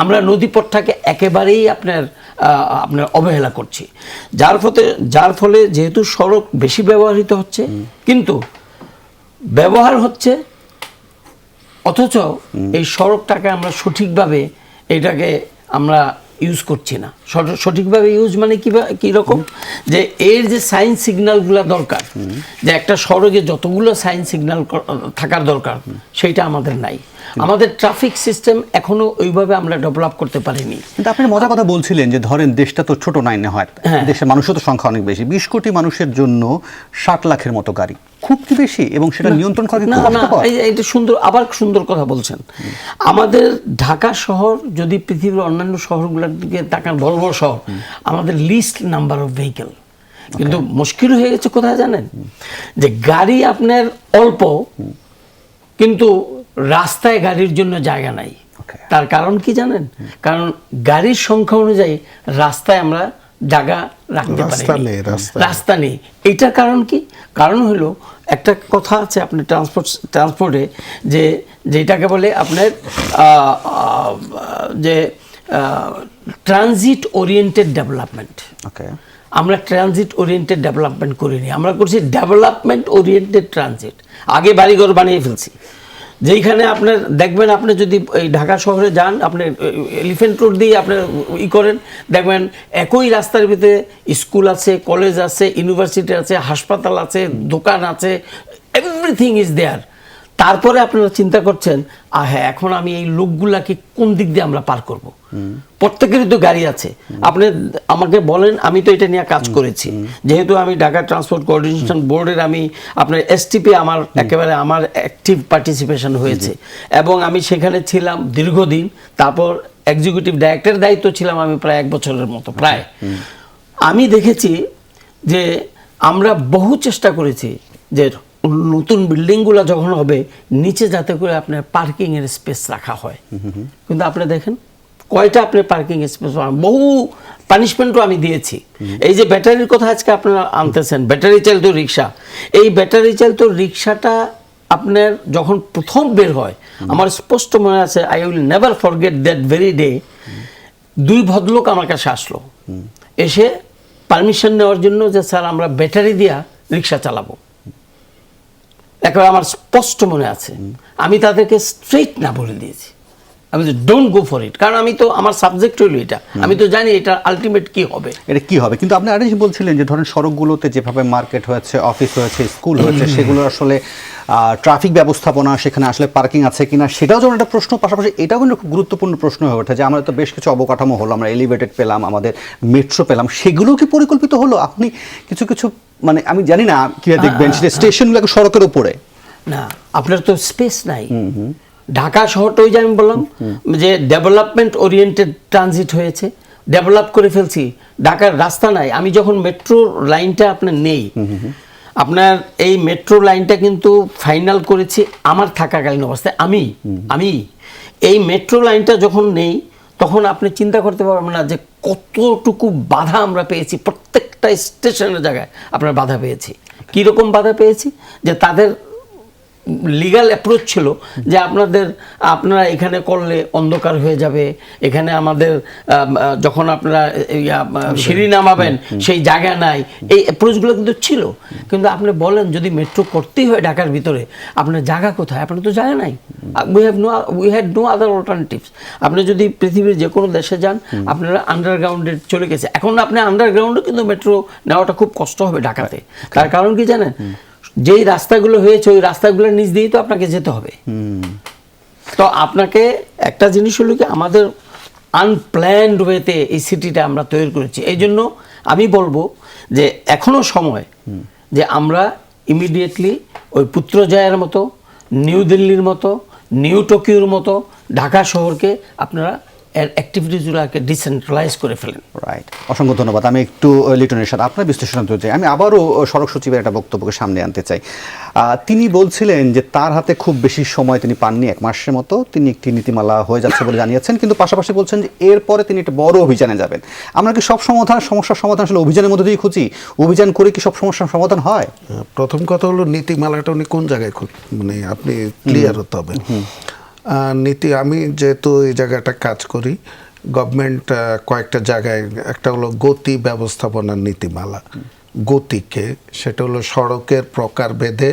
আমরা নদীপথটাকে একেবারেই আপনার অবহেলা করছি, যার ফলে যেহেতু সড়ক বেশি ব্যবহৃত হচ্ছে, কিন্তু ব্যবহার হচ্ছে, অথচ এই সড়কটাকে আমরা সঠিকভাবে এটাকে আমরা ইউজ করছি না। সঠিকভাবে ইউজ মানে কি রকম, যে এর যে সাইন সিগন্যালগুলো দরকার, যে একটা সড়কে যতগুলো সাইন সিগন্যাল থাকার দরকার, সেইটা আমাদের নাই। আমাদের ট্রাফিক সিস্টেম এখনো ওইভাবে আমরা ডেভেলপ করতে পারিনি। কিন্তু আপনি মজার কথা বলছিলেন যে ধরেন দেশটা তো ছোট নাই, না হয় দেশের মানুষের তো সংখ্যা অনেক বেশি, 20 কোটি মানুষের জন্য 60 লাখের মতো গাড়ি খুব কি বেশি, এবং সেটা নিয়ন্ত্রণ করা না। এটা সুন্দর, আবার সুন্দর কথা বলছেন। আমাদের ঢাকা শহর যদি পৃথিবীর অন্যান্য শহরগুলোর দিকে তাকান, বড় বড় শহর, আমাদের লিস্ট নাম্বার অফ ভেহিকেল, কিন্তু মুশকিল হয়ে গেছে কোথায় জানেন, যে গাড়ি আপনার অল্প, কিন্তু রাস্তায় গাড়ির জন্য জায়গা নাই। তার কারণ কি জানেন? কারণ গাড়ির সংখ্যা অনুযায়ী রাস্তায় আমরা জায়গা রাখতে পারি, রাস্তা নেই। এটার কারণ কি? কারণ হলো একটা কথা আছে আপনার ট্রান্সপোর্টে, যেটাকে বলে আপনার যে ট্রানজিট ওরিয়েন্টেড ডেভেলপমেন্ট। আমরা ট্রানজিট ওরিয়েন্টেড ডেভেলপমেন্ট করিনি, আমরা করছি ডেভেলপমেন্ট ওরিয়েন্টেড ট্রানজিট। আগে বাড়িঘর বানিয়ে ফেলছি, যেইখানে আপনার দেখবেন, আপনি যদি এই ঢাকা শহরে যান, আপনি এলিফ্যান্ট রোড দিয়ে আপনি করেন, দেখবেন একই রাস্তার ভিতরে স্কুল আছে, কলেজ আছে, ইউনিভার্সিটি আছে, হাসপাতাল আছে, দোকান আছে, এভরিথিং ইজ দেয়ার। তারপরে আপনারা চিন্তা করছেন, হ্যাঁ, এখন আমি এই লোকগুলাকে কোন দিক দিয়ে আমরা পার করব? প্রত্যেকেরই তো গাড়ি আছে। আপনি আমাকে বলেন, আমি তো এটা নিয়ে কাজ করেছি, যেহেতু আমি ঢাকা ট্রান্সপোর্ট কোঅর্ডিনেশন বোর্ডের আমি আপনার এসটিপি আমার একেবারে আমার অ্যাক্টিভ পার্টিসিপেশন হয়েছে, এবং আমি সেখানে ছিলাম দীর্ঘদিন। তারপর এক্সিকিউটিভ ডাইরেক্টরের দায়িত্ব ছিলাম আমি প্রায় 1 বছরের মতো প্রায়। আমি দেখেছি যে আমরা বহু চেষ্টা করেছি যে নতুন বিল্ডিংগুলো যখন হবে, নিচে যাতে করে আপনার পার্কিংয়ের স্পেস রাখা হয়, কিন্তু আপনি দেখেন কয়টা আপনি পার্কিং স্পেস, বহু পানিশমেন্টও আমি দিয়েছি। এই যে ব্যাটারির কথা আজকে আপনারা আনতেছেন, ব্যাটারি চালিত রিক্সা, এই ব্যাটারি চালিত রিক্সাটা আপনার যখন প্রথম বের হয়, আমার স্পষ্ট মনে আছে, I will never forget that very day, 2 ভদ্রলোক আমার কাছে আসলো, এসে পারমিশন নেওয়ার জন্য যে স্যার আমরা ব্যাটারি দিয়া রিক্সা চালাবো। একবার আমার স্পষ্ট মনে আছে, আমি তাদেরকে স্ট্রেট না বলে দিয়েছি, আমি ডোন্ট গো ফর ইট, কারণ আমি তো আমার সাবজেক্ট হইলো এটা, আমি তো জানি এটা আলটিমেট কি হবে, এটা কি হবে। কিন্তু আপনি আরেক বলছিলেন যে ধরেন সড়কগুলোতে যেভাবে মার্কেট হয়েছে, অফিস হয়েছে, স্কুল হয়েছে, সেগুলো আসলে ট্রাফিক ব্যবস্থাপনা, সেখানে আসলে পার্কিং আছে কিনা, সেটাও যেমন একটা প্রশ্ন। পাশাপাশি এটাও কিন্তু খুব গুরুত্বপূর্ণ প্রশ্ন হয়ে ওঠে যে আমরা তো বেশ কিছু অবকাঠামো হলো, আমরা এলিভেটেড পেলাম, আমাদের মেট্রো পেলাম, সেগুলোও কি পরিকল্পিত হলো? আপনি কিছু কিছু মানে আমি জানি না কিভাবে দেখবেন সেটা স্টেশনগুলো সড়কের উপরে, না আপনার তো স্পেস নাই, ঢাকা শহরটা ওই যে আমি বললাম যে ডেভেলপমেন্ট ওরিয়েন্টেড ট্রানজিট হয়েছে, ডেভেলপ করে ফেলছি, ঢাকার রাস্তা নাই। আমি যখন মেট্রো লাইনটা আপনার নেই, আপনার এই মেট্রো লাইনটা কিন্তু ফাইনাল করেছি আমার থাকাকালীন অবস্থায়। আমি এই মেট্রো লাইনটা যখন নেই, তখন আপনি চিন্তা করতে পারবেন না যে কতটুকু বাধা আমরা পেয়েছি। প্রত্যেকটা স্টেশনের জায়গায় আপনার বাধা পেয়েছি। কীরকম বাধা পেয়েছি? যে তাদের লিগ্যাল অ্যাপ্রোচ ছিল যে আপনারা এখানে করলে অন্ধকার হয়ে যাবে, এখানে আমাদের যখন আপনারা সিঁড়ি নামাবেন সেই জায়গা নাই, এই অ্যাপ্রোচগুলো কিন্তু ছিল। কিন্তু আপনি বলেন যদি মেট্রো করতেই হয় ঢাকার ভিতরে, আপনার জায়গা কোথায়? আপনার তো জায়গা নাই। We had no other alternatives. আপনি যদি পৃথিবীর যে কোনো দেশে যান, আপনারা আন্ডারগ্রাউন্ডে চলে গেছে। এখন আপনি আন্ডারগ্রাউন্ডে কিন্তু মেট্রো নেওয়াটা খুব কষ্ট হবে ঢাকাতে। তার কারণ কি জানেন? যেই রাস্তাগুলো হয়েছে ওই রাস্তাগুলোর নিচ দিয়েই তো আপনাকে যেতে হবে। তো আপনাকে একটা জিনিস হলো কি, আমাদের আনপ্ল্যান্ড ওয়েতে এই সিটিটা আমরা তৈরি করেছি। এই জন্য আমি বলবো যে এখনো সময় যে আমরা ইমিডিয়েটলি ওই পুত্রজয়ের মতো, নিউ দিল্লির মতো, নিউ টোকিওর মতো ঢাকা শহরকে আপনারা এর অ্যাক্টিভিটিসগুলোকে ডিসেন্ট্রালাইজ করে ফেলেন। রাইট, অসংখ্য ধন্যবাদ। আমি একটু লিটনের সাথে আপনার বিশ্লেষণ করতে চাই। আমি আবারও সড়ক সচিবের একটা বক্তব্যকে সামনে আনতে চাই। তিনি বলছিলেন যে তার হাতে খুব বেশি সময় তিনি পাননি, 1 মাসের মতো। তিনি একটি নীতিমালা হয়ে যাচ্ছে বলে জানিয়েছেন, কিন্তু পাশাপাশি বলছেন যে এরপরে তিনি একটা বড় অভিযানে যাবেন। আমরা কি সব সমস্যার সমাধান আসলে অভিযানের মধ্যে দিয়েই খুঁজি? অভিযান করে কি সব সমস্যার সমাধান হয়? প্রথম কথা হলো নীতিমালাটা উনি কোন জায়গায় মানে আপনি ক্লিয়ার হতে হবে। আমি যেহেতু এই জায়গাটা কাজ করি, গভর্নমেন্ট কয়েকটা জায়গায়, একটা হলো গতি ব্যবস্থাপনার নীতিমালা, গতিকে সেটা হলো সড়কের প্রকার ভেদে,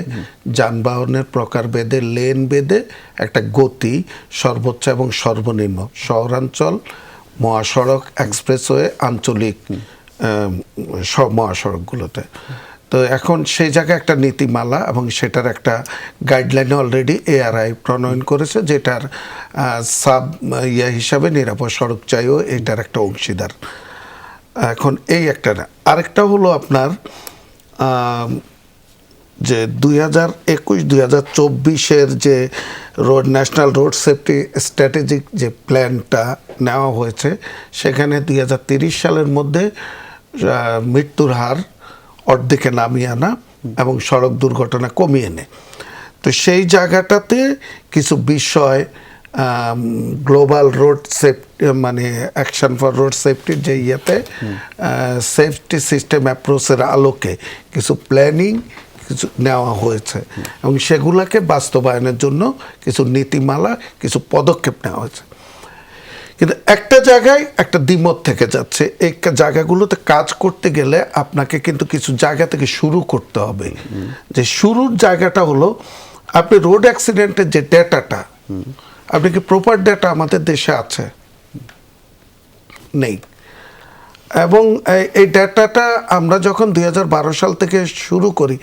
যানবাহনের প্রকার ভেদে, লেন ভেদে একটা গতি সর্বোচ্চ এবং সর্বনিম্ন, শহরাঞ্চল, মহাসড়ক, এক্সপ্রেসওয়ে, আঞ্চলিক মহাসড়কগুলোতে। তো এখন সেই জায়গায় একটা নীতিমালা এবং সেটার একটা গাইডলাইন অলরেডি এআরআই প্রণয়ন করেছে, যেটার হিসাবে নিরাপদ সড়ক চাইও এটার একটা অংশীদার। এখন এই একটা না, আরেকটা হলো আপনার যে 2021-2024 যে ন্যাশনাল রোড সেফটি স্ট্র্যাটেজিক যে প্ল্যানটা নেওয়া হয়েছে, সেখানে 2030 সালের মধ্যে মৃত্যুর হার অর্ধেকে নামিয়ে আনা এবং সড়ক দুর্ঘটনা কমিয়ে এনে। তো সেই জায়গাটাতে কিছু বিষয় গ্লোবাল রোড সেফটি মানে অ্যাকশন ফর রোড সেফটির যে সেফটি সিস্টেম অ্যাপ্রোচের আলোকে কিছু প্ল্যানিং কিছু নেওয়া হয়েছে এবং সেগুলোকে বাস্তবায়নের জন্য কিছু নীতিমালা, কিছু পদক্ষেপ নেওয়া হয়েছে। কিন্তু একটা জায়গায় একটা দ্বিমত থেকে যাচ্ছে। এই জায়গাগুলোতে কাজ করতে গেলে আপনাকে কিন্তু কিছু জায়গা থেকে শুরু করতে হবে। যে শুরুর জায়গাটা হলো আপনি রোড অ্যাক্সিডেন্টের যে ডেটাটা, আপনি কি প্রপার ডেটা আমাদের দেশে আছে? নেই। এবং এই ডেটাটা আমরা যখন 2012 সাল থেকে শুরু করি,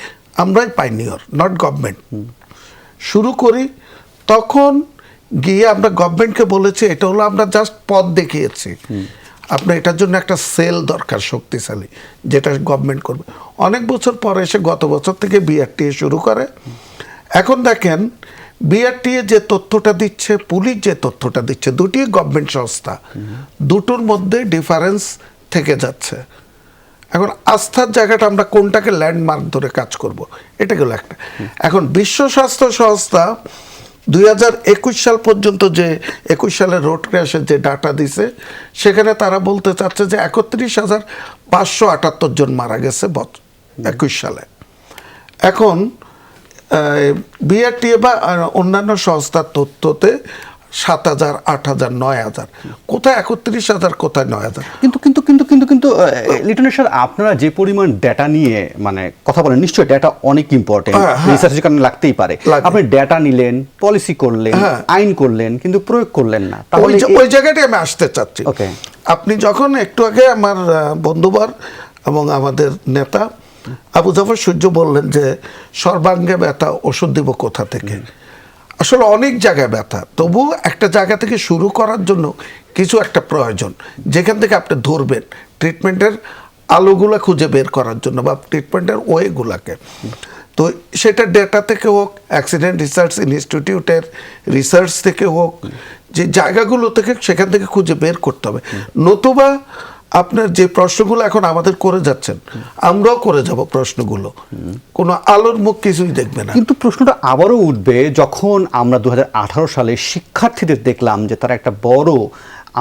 আমরাই পাইনিয়র, নট গভর্নমেন্ট। শুরু করি তখন গিয়ে আমরা গভর্নমেন্টকে বলেছি, এটা হলো আমরা জাস্ট পথ দেখিয়েছি, আপনার এটার জন্য একটা সেল দরকার শক্তিশালী, যেটা গভর্নমেন্ট করবে। অনেক বছর পরে এসে গত বছর থেকে বিআরটিএ শুরু করে। এখন দেখেন বিআরটিএ যে তথ্যটা দিচ্ছে, পুলিশ যে তথ্যটা দিচ্ছে, দুটি গভর্নমেন্ট সংস্থা, দুটোর মধ্যে ডিফারেন্স থেকে যাচ্ছে। এখন আস্থার জায়গাটা আমরা কোনটাকে ল্যান্ডমার্ক ধরে কাজ করব, এটা গেল একটা। এখন বিশ্ব স্বাস্থ্য সংস্থা 2021 সাল পর্যন্ত যে 21 সালের রোড ক্র্যাশের যে ডাটা দিছে, সেখানে তারা বলতে চাচ্ছে যে 31,578 জন মারা গেছে 21 সালে। এখন বিআরটিএ বা অন্যান্য সংস্থার তথ্যতে 7,000, 8,000, 9,000, কোথায় 31,000, কোথায় 9,000। কিন্তু কিন্তু কিন্তু কিন্তু কিন্তু লিটনের স্যার, আপনারা যে পরিমাণ ডেটা নিয়ে মানে কথা বলেন, নিশ্চয়ই ডেটা অনেক ইম্পর্টেন্ট, রিসার্চের কারণে লাগতেই পারে। আপনি ডেটা নিলেন, পলিসি করলেন, আইন করলেন, কিন্তু প্রয়োগ করলেন না। তাহলে ওই জায়গাটাই আমি আসতে চাচ্ছি। আপনি যখন একটু আগে আমার বন্ধুবর এবং আমাদের নেতা আবু জাফর সূর্য বললেন যে সর্বাঙ্গে ব্যথা, ওষুধ দিব কোথা থেকে, আসলে অনেক জায়গায় ব্যথা, তবু একটা জায়গা থেকে শুরু করার জন্য কিছু একটা প্রয়োজন, যেখান থেকে আপনি ধরবেন ট্রিটমেন্টের আলোগুলো খুঁজে বের করার জন্য বা ট্রিটমেন্টের ওয়েগুলাকে। তো সেটা ডেটা থেকে হোক, অ্যাক্সিডেন্ট রিসার্চ ইনস্টিটিউটের রিসার্চ থেকে হোক, যে জায়গাগুলো থেকে সেখান থেকে খুঁজে বের করতে হবে। নতুবা আপনার যে প্রশ্নগুলো এখন আমাদের করে যাচ্ছেন, আমরাও করে যাব প্রশ্নগুলো, কোনো আলোর মুখ কিছুই দেখবে না। কিন্তু প্রশ্নটা আবারও উঠবে যখন আমরা 2018 সালে শিক্ষার্থীদের দেখলাম যে তারা একটা বড়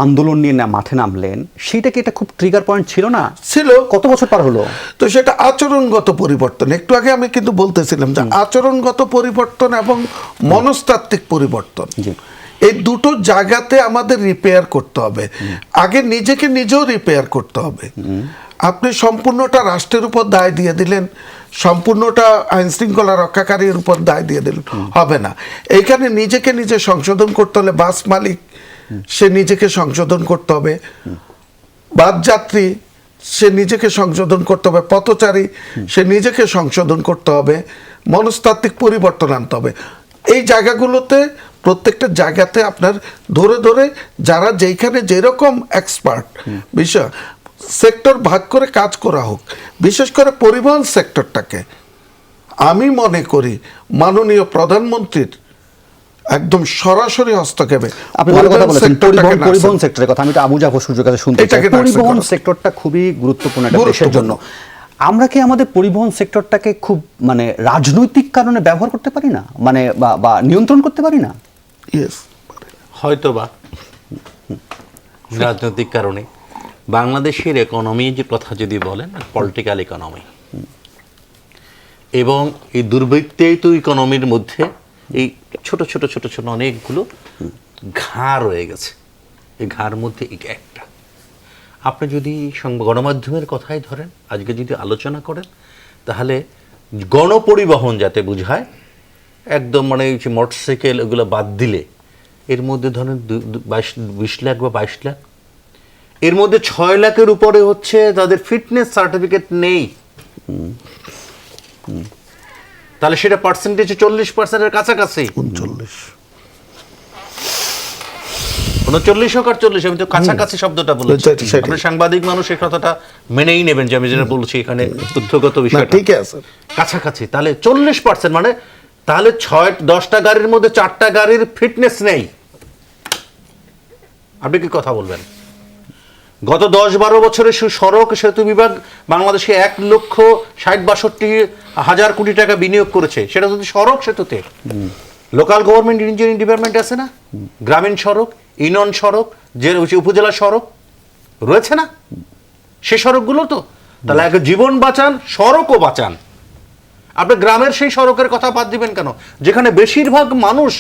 আন্দোলন নিয়ে মাঠে নামলেন, সেটা কি এটা খুব ট্রিগার পয়েন্ট ছিল না? ছিল। কত বছর পার হলো? তো সেটা আচরণগত পরিবর্তন। একটু আগে আমি কিন্তু বলতেছিলাম যে আচরণগত পরিবর্তন এবং মনস্তাত্ত্বিক পরিবর্তন, এই দুটো জায়গাতে আমাদের রিপেয়ার করতে হবে। আগে নিজেকে নিজেও রিপেয়ার করতে হবে। আপনি সম্পূর্ণটা রাষ্ট্রের উপর দায় দিয়ে দিলেন, সম্পূর্ণটা আইন শৃঙ্খলা রক্ষাকারীর উপর দায় দিয়ে দিলেন, হবে না। এইখানে নিজেকে নিজে সংশোধন করতে হলে বাস মালিক সে নিজেকে সংশোধন করতে হবে, বাস যাত্রী সে নিজেকে সংশোধন করতে হবে, পথচারী সে নিজেকে সংশোধন করতে হবে, মনস্তাত্ত্বিক পরিবর্তন আনতে হবে। এই জায়গাগুলোতে প্রত্যেকটা জায়গাতে আপনার ধরে ধরে যারা যেইখানে যেরকম এক্সপার্ট বিষয় সেক্টর ভাগ করে কাজ করা হোক। বিশেষ করে পরিবহন সেক্টরটাকে আমি মনে করি মাননীয় প্রধানমন্ত্রীর একদম সরাসরি হস্তক্ষেপে, আপনি ভালো কথা বলেছেন, পরিবহন সেক্টরের কথা আমি তো আবু জাফর সূর্যের কাছে শুনতে চাই। পরিবহন সেক্টরটা খুবই গুরুত্বপূর্ণ একটা দেশের জন্য। আমরা কি আমাদের পরিবহন সেক্টরটাকে খুব মানে রাজনৈতিক কারণে ব্যবহার করতে পারি না, মানে বা নিয়ন্ত্রণ করতে পারি না? হয়তো বা রাজনৈতিক কারণে। বাংলাদেশের ইকোনমি যে কথা যদি বলেন, পলিটিক্যাল ইকোনমি, এবং এই দুর্বৃত্তেই তো ইকোনমির মধ্যে এই ছোট ছোট ছোট ছোট অনেকগুলো ঘা রয়ে গেছে। এই ঘার মধ্যে এটা একটা। আপনি যদি গণমাধ্যমের কথাই ধরেন, আজকে যদি আলোচনা করেন, তাহলে গণপরিবহন যাতে বুঝায় একদম মানে মোটরসাইকেল ওগুলো বাদ দিলে এর মধ্যে ধরেন 20 লাখ বা 22 লাখ, এর মধ্যে 6 লাখের উপরে হচ্ছে তাদের ফিটনেস সার্টিফিকেট নেই। তাহলে সেটা পার্সেন্টেজে 40%-এর কাছাকাছি। 39 হোক আর 40, আমি তো কাছাকাছি শব্দটা বলেছি। আপনি সাংবাদিক মানুষ, এই কথাটা মেনেই নেবেন যে আমি যেটা বলছি এখানে তথ্যগত বিষয় ঠিক আছে, কাছাকাছি। তাহলে 40%, মানে তাহলে 10টা গাড়ির মধ্যে 4টা গাড়ির ফিটনেস নেই। আপনি কি কথা বলবেন? গত 10-12 বছরে সড়ক সেতু বিভাগ বাংলাদেশে 1,60,62,হাজার কোটি টাকা বিনিয়োগ করেছে। সেটা যদি সড়ক সেতুতে, লোকাল গভর্নমেন্ট ইঞ্জিনিয়ারিং ডিপার্টমেন্ট আছে না, গ্রামীণ সড়ক, ইউনিয়ন সড়ক, যে উপজেলা সড়ক রয়েছে না, সে সড়কগুলো তো। তাহলে এক জীবন বাঁচান, সড়কও বাঁচান। আপনি গ্রামের সেই সড়কের কথা বাদ দিবেন কেন, যেখানে বেশিরভাগ মানুষ?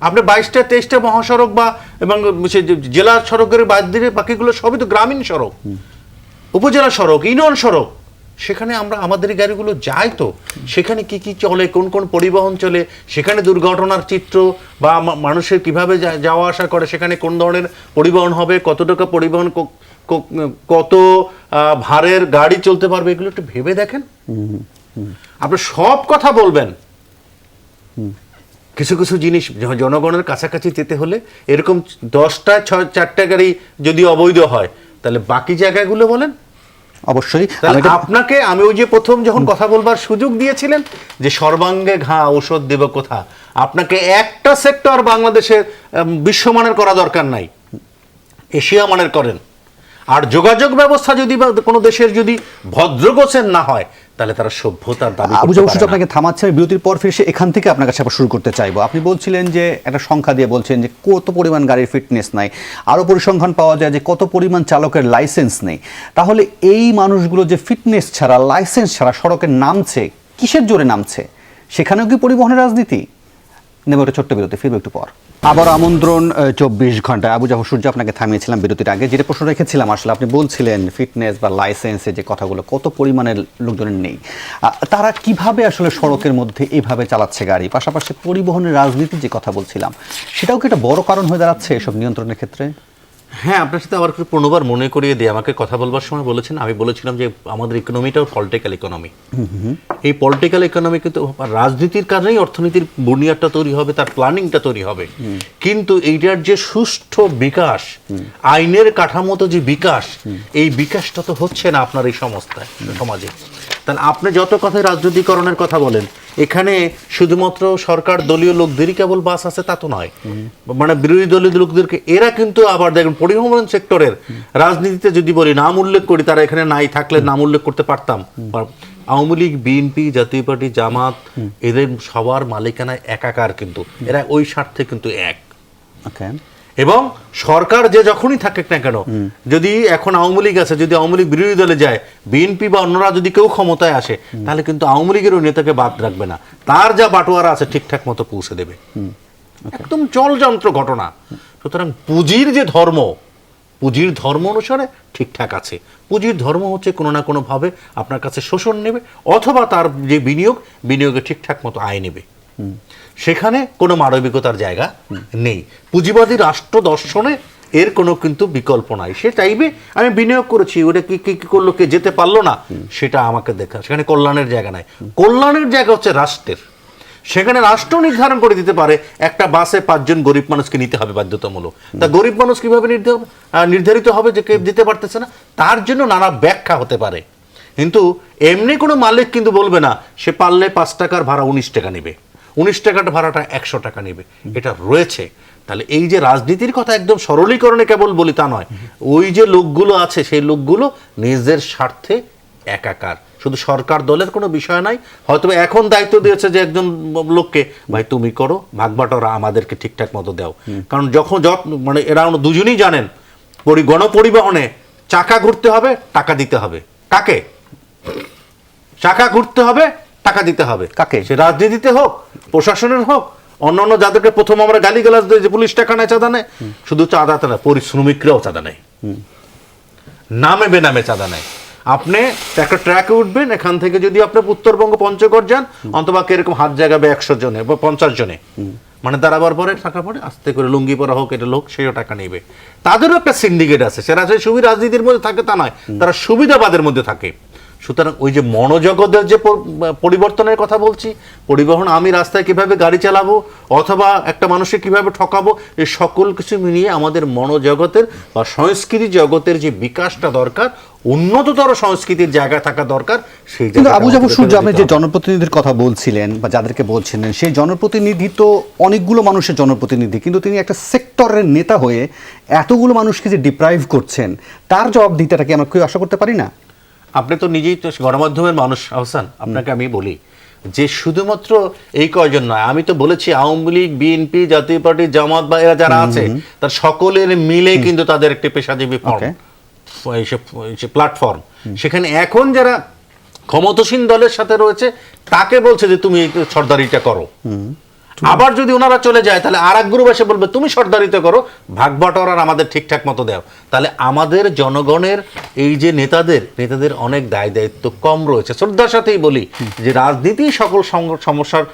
আপনি 22টা 23টা মহাসড়ক বা এবং জেলা সড়কের বাদ দিলে বাকিগুলো সবই তো গ্রামীণ সড়ক, উপজেলা সড়ক, ইউনিয়ন সড়ক। সেখানে আমরা আমাদের গাড়িগুলো যায় তো, সেখানে কি কি চলে, কোন কোন পরিবহন চলে, সেখানে দুর্ঘটনার চিত্র বা মানুষের কিভাবে যাওয়া আসা করে, সেখানে কোন ধরনের পরিবহন হবে, কত টাকা পরিবহন, কত ভারের গাড়ি চলতে পারবে, এগুলো একটু ভেবে দেখেন। আপনি সব কথা বলবেন, কিছু কিছু জিনিস জনগণের কাছাকাছি যেতে হলে এরকম 10টা 4টা গাড়ি যদি অবৈধ হয়, তাহলে বাকি জায়গাগুলো বলেন। অবশ্যই আপনাকে আমি ওই যে প্রথম যখন কথা বলবার সুযোগ দিয়েছিলেন যে সর্বাঙ্গে ঘা ঔষধ দেব কোথা, আপনাকে একটা সেক্টর বাংলাদেশের বিশ্বমানের করা দরকার নাই, এশিয়া মানের করেন। আর যোগাযোগ ব্যবস্থা যদি কোনো দেশের যদি ভদ্রগোছের না হয়, তাহলে তারা সভ্যতার দাবি করতে পারে না। আপনাকে থামাচ্ছে, আমি বিরতির পর ফিরে এখান থেকে আপনার কাছে আবার শুরু করতে চাইবো। আপনি বলছিলেন যে একটা সংখ্যা দিয়ে বলছেন যে কত পরিমাণ গাড়ির ফিটনেস নাই, আরও পরিসংখ্যান পাওয়া যায় যে কত পরিমাণ চালকের লাইসেন্স নেই। তাহলে এই মানুষগুলো যে ফিটনেস ছাড়া, লাইসেন্স ছাড়া সড়কে নামছে, কিসের জোরে নামছে? সেখানেও কি পরিবহনের রাজনীতি? নেব একটা ছোট্ট বিরতি, ফিরবো একটু পর। আবার আমন্ত্রণ 24 ঘন্টায়। আবু জাফর সূর্য, আপনাকে থামিয়েছিলাম বিরতির আগে, যেটা প্রশ্ন রেখেছিলাম আসলে আপনি বলছিলেন ফিটনেস বা লাইসেন্সের যে কথাগুলো কত পরিমাণের লোকজনের নেই, তারা কিভাবে আসলে সড়কের মধ্যে এভাবে চালাচ্ছে গাড়ি। পাশাপাশি পরিবহনের রাজনীতির যে কথা বলছিলাম, সেটাও কি একটা বড় কারণ হয়ে দাঁড়াচ্ছে এসব নিয়ন্ত্রণের ক্ষেত্রে? হ্যাঁ, আপনার সাথে আবার পুনর্বার মনে করিয়ে দিয়ে আমাকে কথা বলবার সময় বলেছেন, আমি বলেছিলাম যে আমাদের ইকোনমিটাও পলিটিক্যাল ইকোনমি। এই পলিটিক্যাল ইকোনমি কিন্তু রাজনীতির কারণেই অর্থনীতির বুনিয়াদটা তৈরি হবে, তার প্ল্যানিংটা তৈরি হবে। কিন্তু এইটার যে সুষ্ঠু বিকাশ, আইনের কাঠামোতে যে বিকাশ, এই বিকাশটা তো হচ্ছে না আপনার এই সমাজে। তাহলে আপনি যত কথায় রাজনীতিকরণের কথা বলেন, এখানে শুধুমাত্র সরকার দলীয় লোকদেরই কেবল বাস আছে তা তো নয়, মানে বিরোধী দলীয় লোকদেরকে এরা কিন্তু আবার দেখুন পরিবহন সেক্টরের রাজনীতিতে যদি বলি নাম উল্লেখ করি, তারা এখানে নাই থাকলে নাম উল্লেখ করতে পারতাম। আওয়ামী লীগ, বিএনপি, জাতীয় পার্টি, জামাত, এদের সবার মালিকানায় একাকার, কিন্তু এরা ওই স্বার্থে কিন্তু এক। ওকে, এবং সরকার যে যখনই থাকুক না কেন, যদি এখন আওয়ামী লীগ আছে, যদি আওয়ামী লীগ বিরোধী দলে যায়, বিএনপি বা অন্যরা যদি কেউ ক্ষমতায় আসে, তাহলে কিন্তু আওয়ামী লীগের ওই নেতাকে বাদ রাখবে না, তার যা বাটোয়ারা আছে ঠিকঠাক মতো পৌঁছে দেবে। একদম জলযন্ত্র ঘটনা। সুতরাং পুঁজির যে ধর্ম, পুঁজির ধর্ম অনুসারে ঠিকঠাক আছে। পুঁজির ধর্ম হচ্ছে কোনো না কোনোভাবে আপনার কাছে শোষণ নেবে, অথবা তার যে বিনিয়োগে ঠিকঠাক মতো আয় নেবে। সেখানে কোনো মানবিকতার জায়গা নেই। পুঁজিবাদী রাষ্ট্র দর্শনে এর কোনো কিন্তু বিকল্প নাই। সে চাইবে আমি বিনিয়োগ করেছি, ওটা কি কি করলো, কে যেতে পারলো না, সেটা আমাকে দেখা। সেখানে কল্যাণের জায়গা নাই। কল্যাণের জায়গা হচ্ছে রাষ্ট্রের। সেখানে রাষ্ট্র নির্ধারণ করে দিতে পারে একটা বাসে 5 জন গরিব মানুষকে নিতে হবে বাধ্যতামূলক। তা গরিব মানুষ কিভাবে নির্ধারিত হবে যে কে দিতে পারতেছে না, তার জন্য নানা ব্যাখ্যা হতে পারে। কিন্তু এমনি কোনো মালিক কিন্তু বলবে না সে পারলে 5 টাকার ভাড়া 19 টাকা নেবে, 19 টাকার ভাড়াটা 100 টাকা নেবে। এটা রয়েছে। তাহলে এই যে রাজনীতির কথা একদম সরলীকরণে কেবল বলি তা নয়, ওই যে লোকগুলো আছে সেই লোকগুলো নিজের স্বার্থে একাকার। শুধু সরকার দলের কোনো বিষয় নাই, হয়তো এখন দায়িত্ব দিয়েছে যে একজন লোককে, ভাই তুমি করো, ভাগবাটোরা আমাদেরকে ঠিকঠাক মতো দাও। কারণ যখন মানে এরা দুজনেই জানেন গণপরিবহনে চাকা ঘুরতে হবে, টাকা দিতে হবে। কাকে? চাকা ঘুরতে হবে, টাকা দিতে হবে। কাকে? সে রাজনীতিতে হোক, প্রশাসনের হোক, অন্যান্য যাদেরকে প্রথম আমরা গালিগালাজ দিই যে পুলিশ টাকা নেয়, চাঁদা নেয়, শুধু চাঁদাতে না, পরিশ্রমিকরাও চাঁদা নেয়, নামে বেনামে চাঁদা নেয়। আপনি একটা ট্র্যাকে উঠবেন, এখান থেকে যদি আপনি উত্তরবঙ্গ পঞ্চগড় যান, অন্তবা এরকম হাত জায়গাবে 100 জনে বা 50 জনে, মানে দাঁড়াবার পরে টাকা পড়ে আস্তে করে লুঙ্গি পরা হোক, এটা লোক সেও টাকা নেবে। তাদেরও একটা সিন্ডিকেট আছে। সেরা যে সুবিধা রাজনীতির মধ্যে থাকে তা নয়, তারা সুবিধাবাদের মধ্যে থাকে। সুতরাং ওই যে মনোজগতের যে পরিবর্তনের কথা বলছি, পরিবহন, আমি রাস্তায় কিভাবে গাড়ি চালাবো অথবা একটা মানুষকে কিভাবে ঠকাবো, এই সকল কিছু মিলিয়ে আমাদের মনোজগতের বা সংস্কৃতি জগতের যে বিকাশটা দরকার, উন্নততর সংস্কৃতির জায়গা থাকা দরকার। সেই কিন্তু আবু জাফর সূর্য, আপনি যে জনপ্রতিনিধির কথা বলছিলেন বা যাদেরকে বলছিলেন, সেই জনপ্রতিনিধি তো অনেকগুলো মানুষের জনপ্রতিনিধি, কিন্তু তিনি একটা সেক্টরের নেতা হয়ে এতগুলো মানুষকে যে ডিপ্রাইভ করছেন, তার জবাবদিহিতাটা কি আমরা কেউ আশা করতে পারি না? আপনি তো নিজেই তো গণমাধ্যমের মানুষ আহসান, আপনাকে আমি বলি যে শুধুমাত্র এই কয়জন নয়, আমি তো বলেছি আওয়ামী লীগ, বিএনপি, জাতীয় পার্টি, জামাত বা এরা যারা আছে, তার সকলের মিলে কিন্তু তাদের একটি পেশাজীবী প্ল্যাটফর্ম। সেখানে এখন যারা ক্ষমতাসীন দলের সাথে রয়েছে তাকে বলছে যে তুমি সর্দারিটা করো। আবার যদি ওনারা চলে যায়, তাহলে আর এক গ্রুপ এসে বলবে তুমি সর্দারিতা করো, ভাগ বাটোয়ারা আমাদের ঠিকঠাক মতো দাও। তাহলে আমাদের জনগণের এই যে নেতাদের অনেক দায় দায়িত্ব কম রয়েছে। শ্রদ্ধার সাথেই বলি যে রাজনীতি সকল সমস্যার